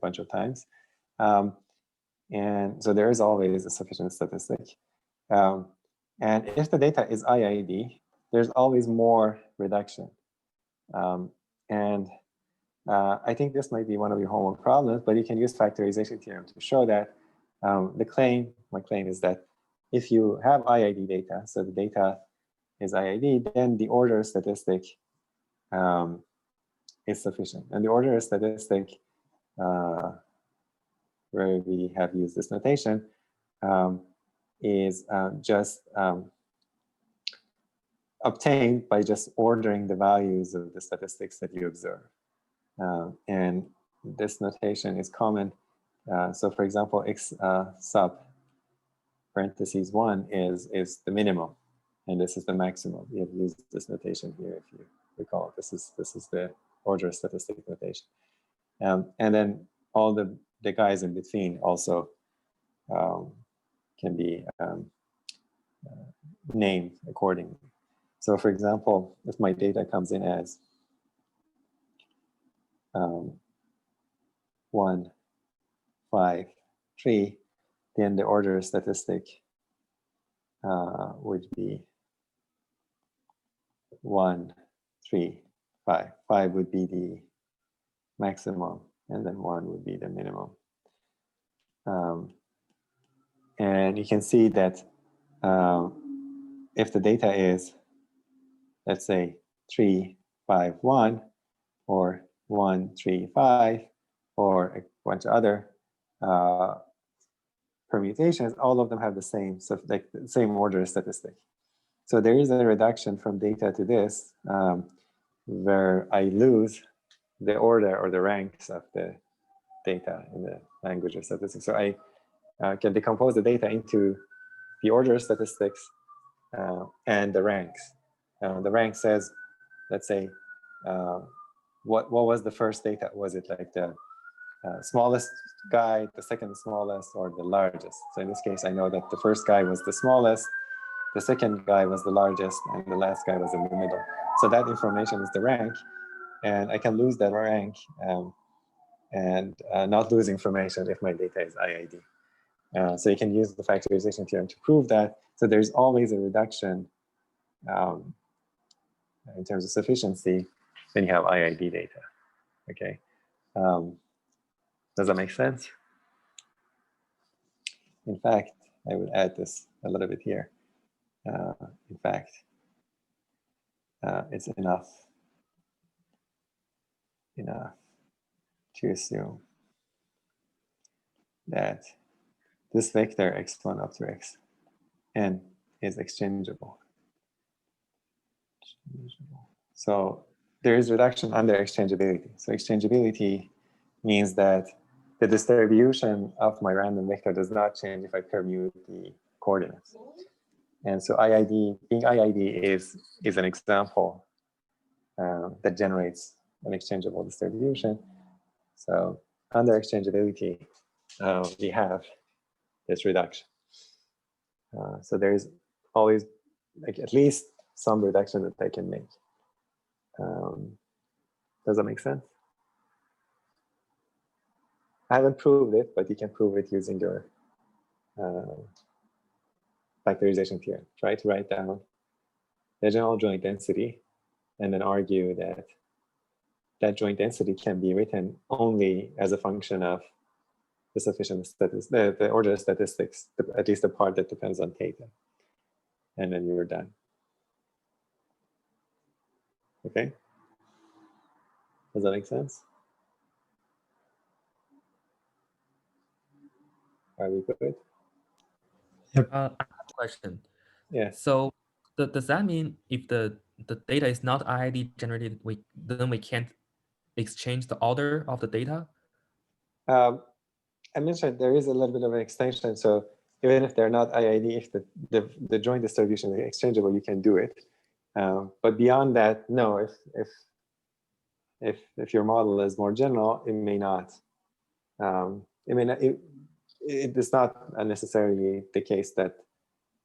bunch of times. And so there is always a sufficient statistic. And if the data is IID, there's always more reduction. I think this might be one of your homework problems, but you can use factorization theorem to show that my claim is that if you have IID data, so the data is IID, then the order statistic is sufficient. And the order statistic, where we have used this notation, is just obtained by just ordering the values of the statistics that you observe. And this notation is common. So for example, x sub parentheses 1 is the minimum, and this is the maximum. We have used this notation here, if you recall. This is the order statistic notation. And then all the guys in between also can be named accordingly. So for example, if my data comes in as 1, 5, 3, then the order statistic would be 1, 3, 5. 5 would be the maximum, and then 1 would be the minimum. And you can see that if the data is, let's say, 3, 5, 1, or 1, 3, 5, or a bunch of other permutations, all of them have the same, so like the same order statistic. So there is a reduction from data to this, where I lose the order or the ranks of the data in the language of statistics. So I can decompose the data into the order statistics and the ranks. The rank says, let's say, what was the first data? Was it like the smallest guy, the second smallest, or the largest? So in this case, I know that the first guy was the smallest, the second guy was the largest, and the last guy was in the middle. So that information is the rank, and I can lose that rank and not lose information if my data is IID. So you can use the factorization theorem to prove that. So there's always a reduction in terms of sufficiency when you have IID data. Okay. Does that make sense? In fact, I would add this a little bit here. In fact, it's enough to assume that this vector x1 up to xn is exchangeable. So there is reduction under exchangeability. So exchangeability means that the distribution of my random vector does not change if I permute the coordinates. And so IID, being IID is an example that generates an exchangeable distribution. So under exchangeability, we have this reduction. So there's always like at least some reduction that I can make. Does that make sense? I haven't proved it, but you can prove it using your factorization theorem. Try to write down the general joint density and then argue that that joint density can be written only as a function of the sufficient statistics, the order of statistics, at least the part that depends on theta. And then you're done. Okay? Does that make sense? Are we good? Yep. I have a question. Yeah. So does that mean if the data is not IID generated, then we can't exchange the order of the data? I mentioned there is a little bit of an extension. So even if they're not IID, if the joint distribution is exchangeable, you can do it. But beyond that, no. If your model is more general, it may not. It may not. It is not necessarily the case that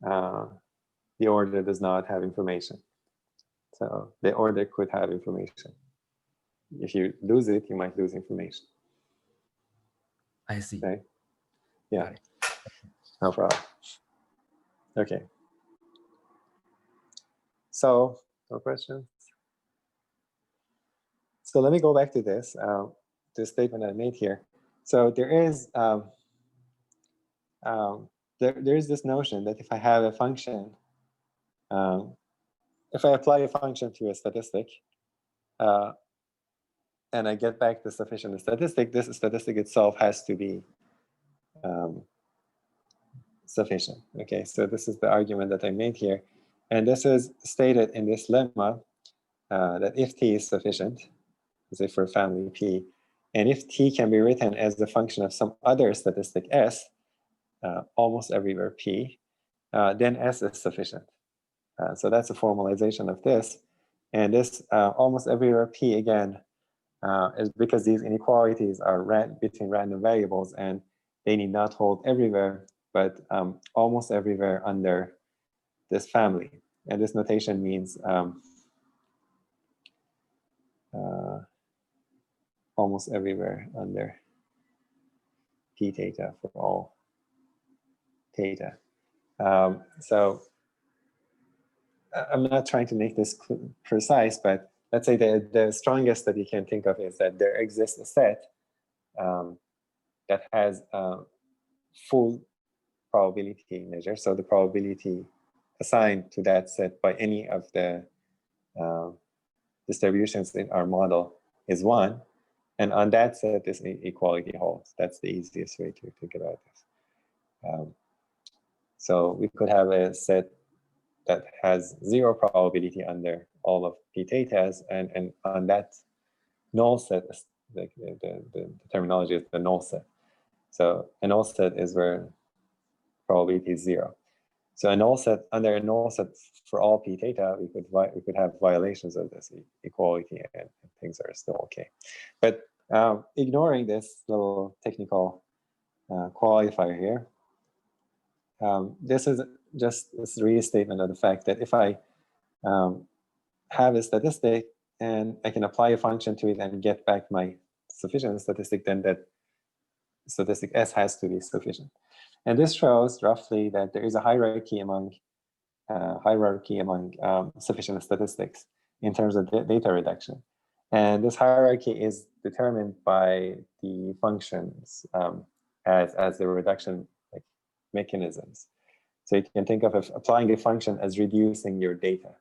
the order does not have information. So the order could have information. If you lose it, you might lose information. I see. Okay. Yeah. No problem. Okay. So, no questions? So let me go back to this, the statement I made here. So there is there is this notion that if I have a function, if I apply a function to a statistic, and I get back the sufficient statistic, this statistic itself has to be sufficient. Okay, so this is the argument that I made here. And this is stated in this lemma that if T is sufficient, say for family P, and if T can be written as the function of some other statistic S, almost everywhere P, then S is sufficient. So that's a formalization of this. And this almost everywhere P again is because these inequalities are between random variables and they need not hold everywhere, but almost everywhere under this family. And this notation means almost everywhere under P theta for all theta. So I'm not trying to make this precise, but let's say the strongest that you can think of is that there exists a set that has full probability measure. So the probability assigned to that set by any of the distributions in our model is 1. And on that set, this equality holds. That's the easiest way to think about this. So we could have a set that has 0 probability under all of P thetas, and on that null set, the terminology is the null set. So a null set is where probability is 0. So a null set, under a null set for all P theta, we could have violations of this equality, and things are still okay. But ignoring this little technical qualifier here, this is just this restatement of the fact that if I have a statistic and I can apply a function to it and get back my sufficient statistic, then that statistic S has to be sufficient. And this shows roughly that there is a hierarchy among sufficient statistics in terms of data reduction. And this hierarchy is determined by the functions as the reduction mechanisms. So you can think of applying a function as reducing your data.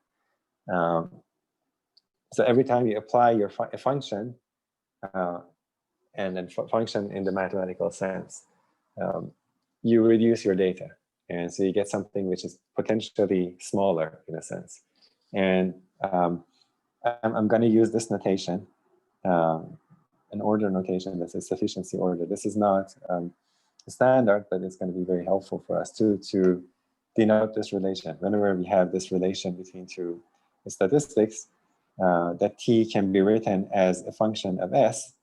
So every time you apply a function, and then function in the mathematical sense, you reduce your data. And so you get something which is potentially smaller in a sense. And I'm going to use this notation, an order notation that's a sufficiency order. This is not standard, but it's going to be very helpful for us to denote this relation. Whenever we have this relation between two statistics, that t can be written as a function of s.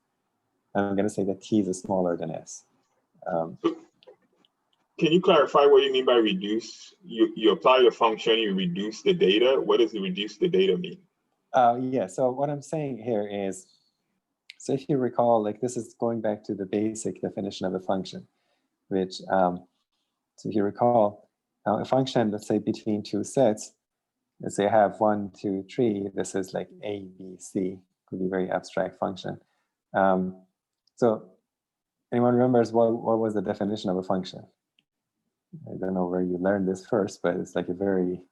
I'm going to say that t is smaller than s. Can you clarify what you mean by reduce? You apply the function, you reduce the data. What does the reduce the data mean? Yeah, so what I'm saying here is, so if you recall, like this is going back to the basic definition of a function, which, so if you recall, a function, let's say between two sets, let's say I have 1, 2, 3, this is like A, B, C, could be a very abstract function. So anyone remembers what was the definition of a function? I don't know where you learned this first, but it's like a very,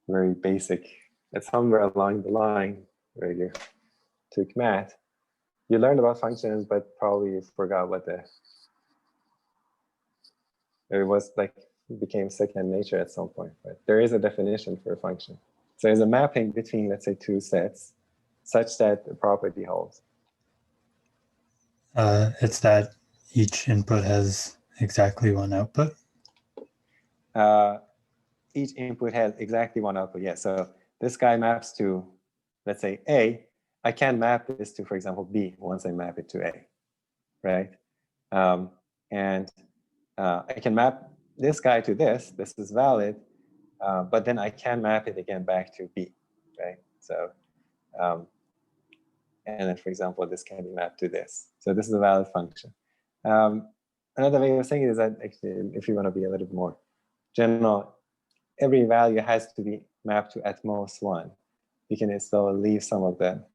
very basic, it's somewhere along the line where you took math. You learned about functions, but probably forgot what it was like, it became second nature at some point, but there is a definition for a function. So there's a mapping between, let's say, two sets such that the property holds. It's that each input has exactly one output. Each input has exactly one output. Yeah, so this guy maps to, let's say, A. I can map this to, for example, B once I map it to A, right? I can map this guy to this. This is valid, but then I can map it again back to B, right? So, and then, for example, this can be mapped to this. So this is a valid function. Another way of saying it is that, actually, if you want to be a little bit more general, every value has to be mapped to at most one. You can still leave some of the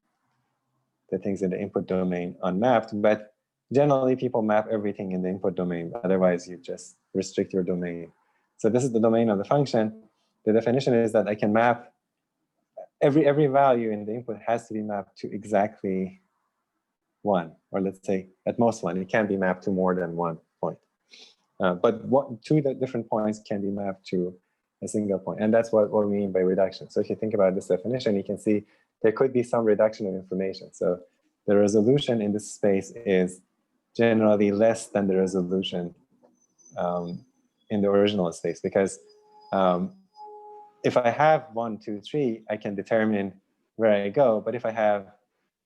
things in the input domain unmapped, but generally people map everything in the input domain. Otherwise, you just restrict your domain. So this is the domain of the function. The definition is that I can map every value in the input has to be mapped to exactly one, or let's say at most one. It can be mapped to more than 1 point. But two different points can be mapped to a single point. And that's what we mean by reduction. So if you think about this definition, you can see there could be some reduction of information. So the resolution in this space is generally less than the resolution in the original space, because if I have 1, 2, 3, I can determine where I go. But if I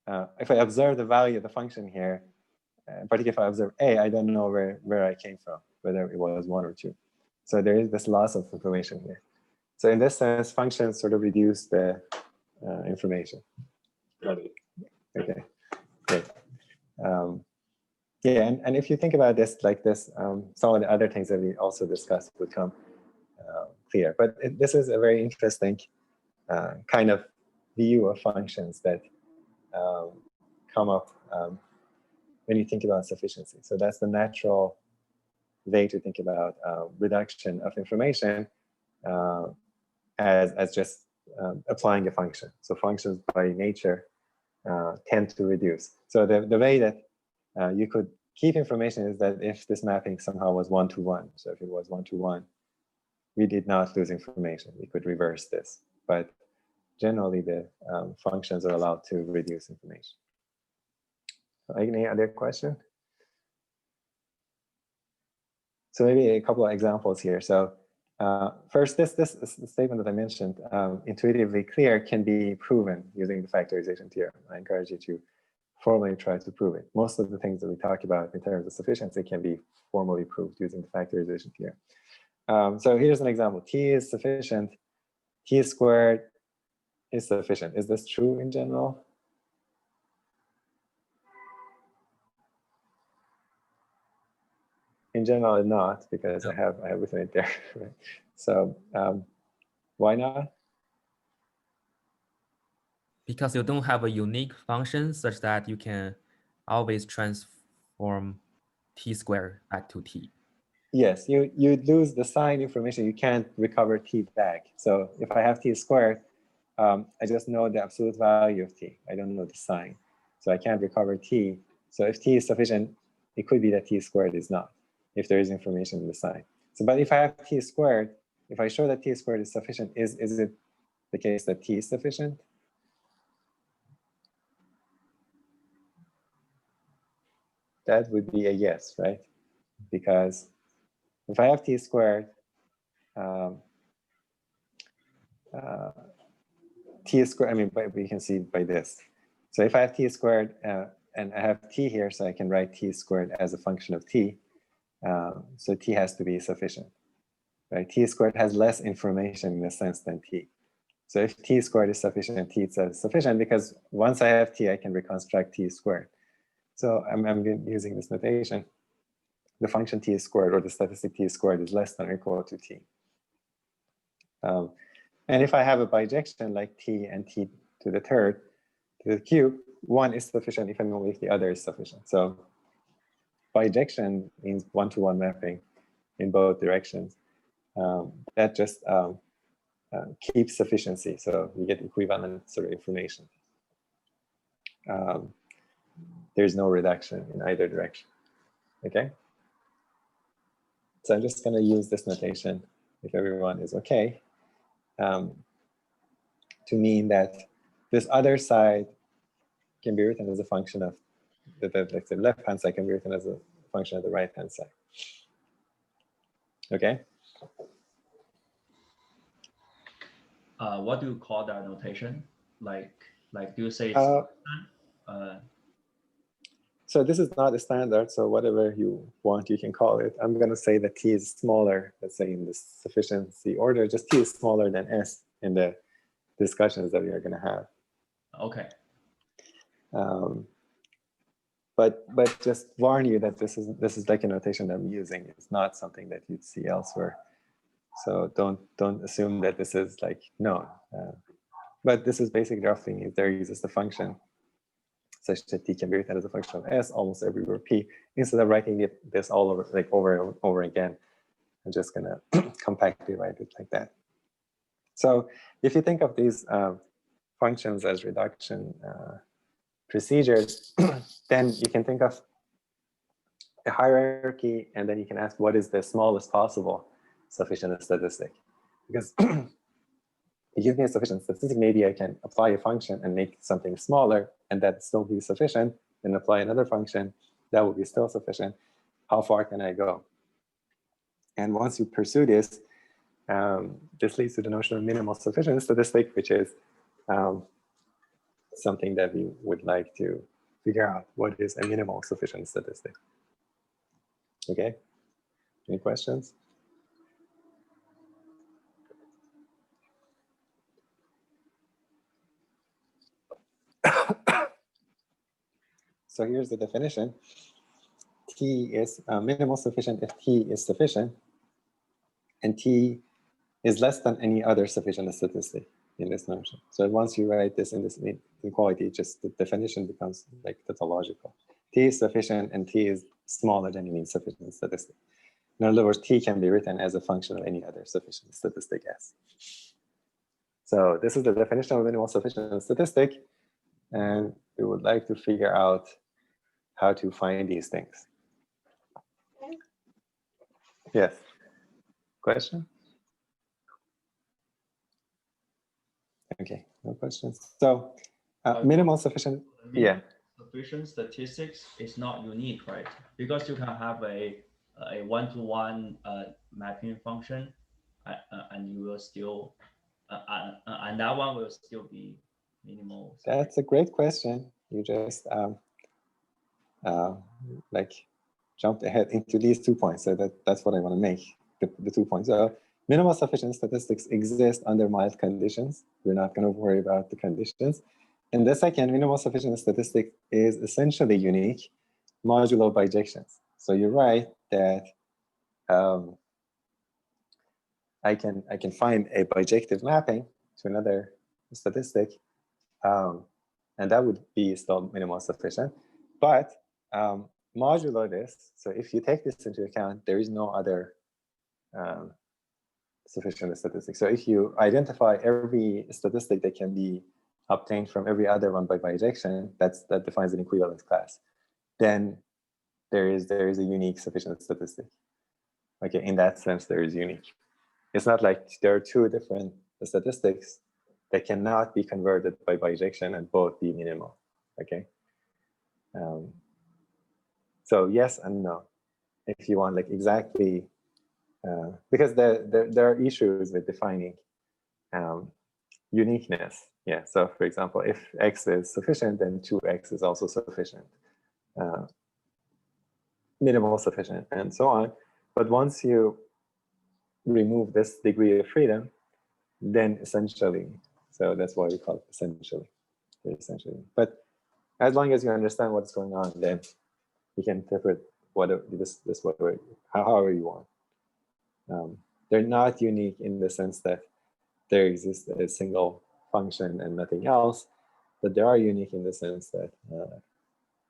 observe the value of the function here, particularly if I observe A, I don't know where I came from, whether it was 1 or 2. So there is this loss of information here. So in this sense, functions sort of reduce the information. Got it. Okay, great. Yeah, and if you think about this like this, some of the other things that we also discussed would come clear. But this is a very interesting kind of view of functions that come up when you think about sufficiency. So that's the natural way to think about reduction of information as just applying a function. So functions by nature tend to reduce. So the way that you could keep information is that if this mapping somehow was 1-to-1, so if it was 1-to-1, we did not lose information. We could reverse this. But generally, the functions are allowed to reduce information. Any other question? So maybe a couple of examples here. So first, this statement that I mentioned, intuitively clear, can be proven using the factorization theorem. I encourage you to formally try to prove it. Most of the things that we talk about in terms of sufficiency can be formally proved using the factorization theorem. So here's an example. T is sufficient. T squared is sufficient. Is this true in general? In general, not, because I have it right there. Right? So why not? Because you don't have a unique function such that you can always transform t squared back to t. Yes, you lose the sign information. You can't recover t back. So if I have t squared, I just know the absolute value of t. I don't know the sign. So I can't recover t. So if t is sufficient, it could be that t squared is not, if there is information in the sign. So, but if I have t squared, if I show that t squared is sufficient, is it the case that t is sufficient? That would be a yes, right? Because if I have t squared, t squared, I mean, we can see by this. So if I have t squared and I have t here, so I can write t squared as a function of t. So t has to be sufficient, right? T squared has less information in a sense than t. So if t squared is sufficient, t is sufficient, because once I have t, I can reconstruct t squared. So I'm using this notation. The function t squared, or the statistic t squared, is less than or equal to t. And if I have a bijection like t and t to the third, to the cube, one is sufficient if and only if the other is sufficient. So bijection means one-to-one mapping in both directions. That just keeps sufficiency, so you get equivalent sort of information. There's no reduction in either direction. Okay. So I'm just going to use this notation, if everyone is okay, to mean that this other side can be written as a function of the left-hand side can be written as a function of the right-hand side. Okay. What do you call that notation? Like do you say it's so this is not a standard, so whatever you want, you can call it. I'm going to say that t is smaller, let's say in the sufficiency order, just t is smaller than s in the discussions that we are going to have. Okay. But just warn you that this is like a notation that I'm using. It's not something that you'd see elsewhere. So don't assume that this is like known. But this is basically roughly means there uses the function such that t can be written as a function of s almost everywhere p. Instead of writing this all over like over and over again, I'm just gonna compactly write it like that. So if you think of these functions as reduction procedures, then you can think of a hierarchy, and then you can ask what is the smallest possible sufficient statistic. Because you give me a sufficient statistic, maybe I can apply a function and make something smaller, and that still be sufficient, and apply another function, that will be still sufficient. How far can I go? And once you pursue this, this leads to the notion of minimal sufficient statistic, which is something that we would like to figure out. What is a minimal sufficient statistic? Okay, any questions? So here's the definition. T is minimal sufficient if T is sufficient, and T is less than any other sufficient statistic in this notion. So once you write this in this inequality, just the definition becomes like tautological. T is sufficient and T is smaller than any sufficient statistic. In other words, T can be written as a function of any other sufficient statistic S. So this is the definition of minimal sufficient statistic, and we would like to figure out how to find these things. Yes. Question? Okay, no questions. So minimal sufficient, yeah. Sufficient statistics is not unique, right? Because you can have a one-to-one mapping function, and you will still, and that one will still be minimal. That's a great question. You just like jumped ahead into these 2 points. So that's what I want to make, the 2 points. So minimal sufficient statistics exist under mild conditions. We're not going to worry about the conditions. And the second, minimal sufficient statistic is essentially unique modulo bijections. So you're right that I can find a bijective mapping to another statistic, and that would be still minimal sufficient. But modulo this, so if you take this into account, there is no other sufficient statistic. So if you identify every statistic that can be obtained from every other one by bijection, that defines an equivalence class, then there is a unique sufficient statistic. Okay, in that sense, there is unique. It's not like there are two different statistics that cannot be converted by bijection and both be minimal. Okay. So yes and no. If you want like exactly because there are issues with defining uniqueness. Yeah, so for example, if x is sufficient, then 2x is also sufficient, minimal sufficient, and so on. But once you remove this degree of freedom, then essentially, so that's why we call it essentially. But as long as you understand what's going on, then you can interpret this whatever, however you want. They're not unique in the sense that there exists a single function and nothing else, but they are unique in the sense that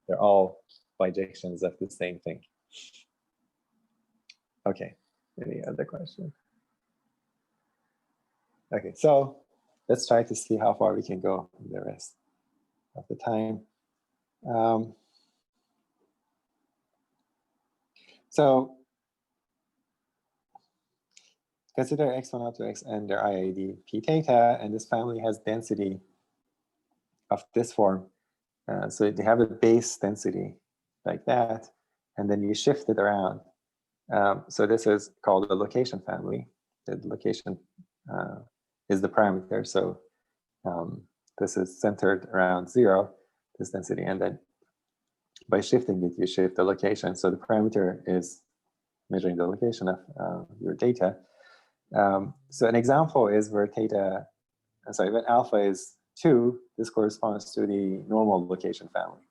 they're all bijections of the same thing. Okay, any other question? Okay, so let's try to see how far we can go in the rest of the time. So consider x1 up to xn their IID p theta, and this family has density of this form. So they have a base density like that, and then you shift it around. So this is called the location family. The location is the parameter. So this is centered around 0, this density, and then by shifting it, you shift the location. So the parameter is measuring the location of your data. So an example is where when alpha is 2, this corresponds to the normal location family.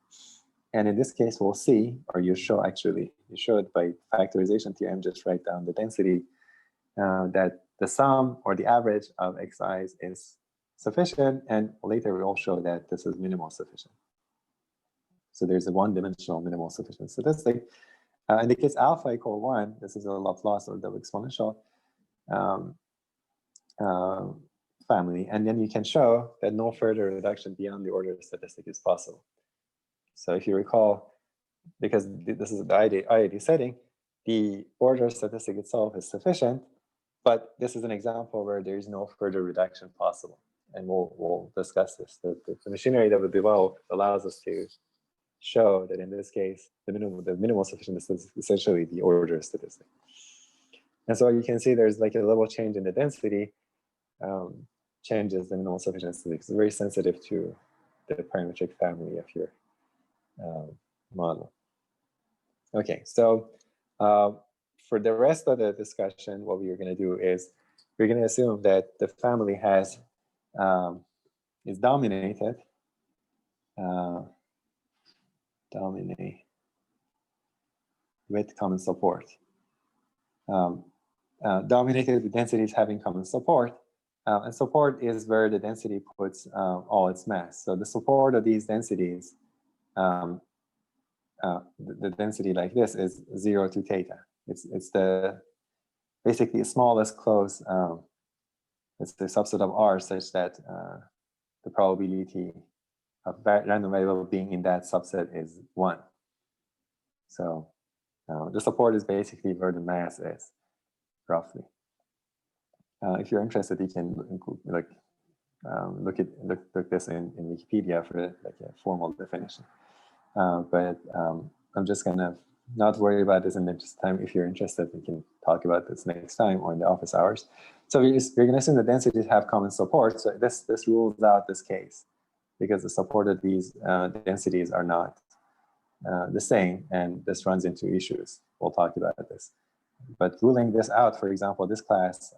And in this case, we'll see, or you show it by factorization theorem, just write down the density, that the sum or the average of xi's is sufficient, and later we'll show that this is minimal sufficient. So there's a one-dimensional minimal sufficient statistic. In the case alpha equal 1, this is a Laplace or double exponential family, and then you can show that no further reduction beyond the order statistic is possible. So if you recall, because this is the IID setting, the order statistic itself is sufficient, but this is an example where there is no further reduction possible, and we'll discuss this. The machinery that would below allows us to show that in this case, the minimal sufficient is essentially the order statistic. And so you can see there's like a little change in the density, changes the minimal sufficient statistic. It's very sensitive to the parametric family of your model. Okay, so for the rest of the discussion, what we are going to do is we're going to assume that the family has is dominated with common support. Dominated with densities having common support, and support is where the density puts all its mass. So the support of these densities, the density like this is 0 to theta. It's the basically smallest close. It's the subset of R such that the probability of random variable being in that subset is 1. So the support is basically where the mass is, roughly. If you're interested, you can look this in Wikipedia for like a formal definition. But I'm just gonna not worry about this in the interest of time. If you're interested, we can talk about this next time or in the office hours. So we're gonna assume the densities have common support. So this rules out this case because the support of these densities are not the same, and this runs into issues. We'll talk about this. But ruling this out, for example, this class,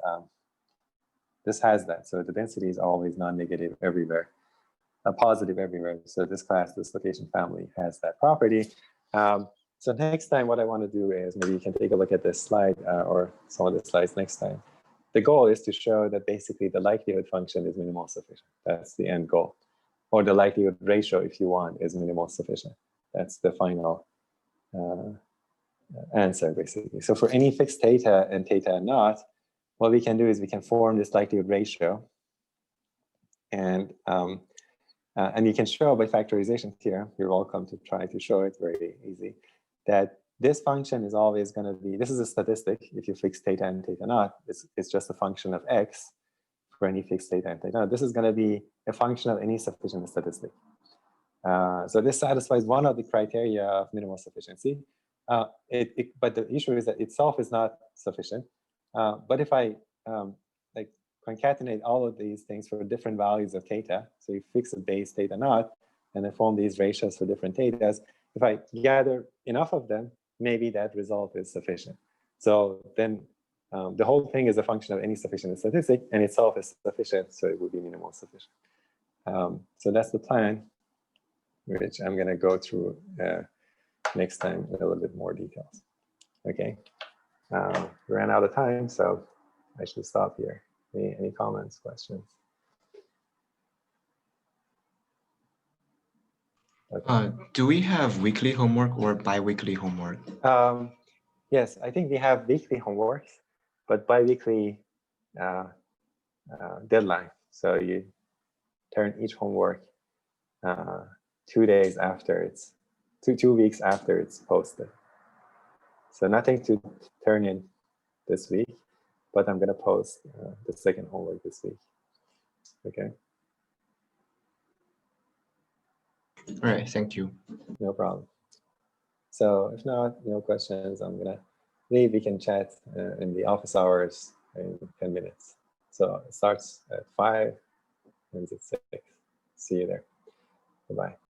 this has that. So the density is always non-negative everywhere, positive everywhere. So this class, this location family has that property. So next time, what I want to do is maybe you can take a look at this slide or some of the slides next time. The goal is to show that basically the likelihood function is minimal sufficient. That's the end goal. Or the likelihood ratio, if you want, is minimal sufficient. That's the final answer, basically. So for any fixed theta and theta naught, what we can do is we can form this likelihood ratio. And you can show by factorization theorem, you're welcome to try to show it, very easy, that this function is always going to be, this is a statistic. If you fix theta and theta naught, it's just a function of x for any fixed theta and theta naught. This is going to be a function of any sufficient statistic. So this satisfies one of the criteria of minimal sufficiency. But the issue is that itself is not sufficient. But if I like concatenate all of these things for different values of theta, so you fix a base theta naught, and then form these ratios for different thetas, if I gather enough of them, maybe that result is sufficient. So then the whole thing is a function of any sufficient statistic, and itself is sufficient, so it would be minimal sufficient. So that's the plan, which I'm going to go through next time with a little bit more details. Okay, we ran out of time, so I should stop here. Any comments, questions? Okay. Do we have weekly homework or bi-weekly homework? Yes, I think we have weekly homeworks, but bi-weekly deadline. So you turn each homework 2 days after it's, 2 weeks after it's posted. So nothing to turn in this week, but I'm gonna post the second homework this week. Okay. All right, thank you. No problem. So if not, no questions, I'm gonna leave. We can chat in the office hours in 10 minutes. So it starts at 5, ends at 6. See you there. Bye-bye.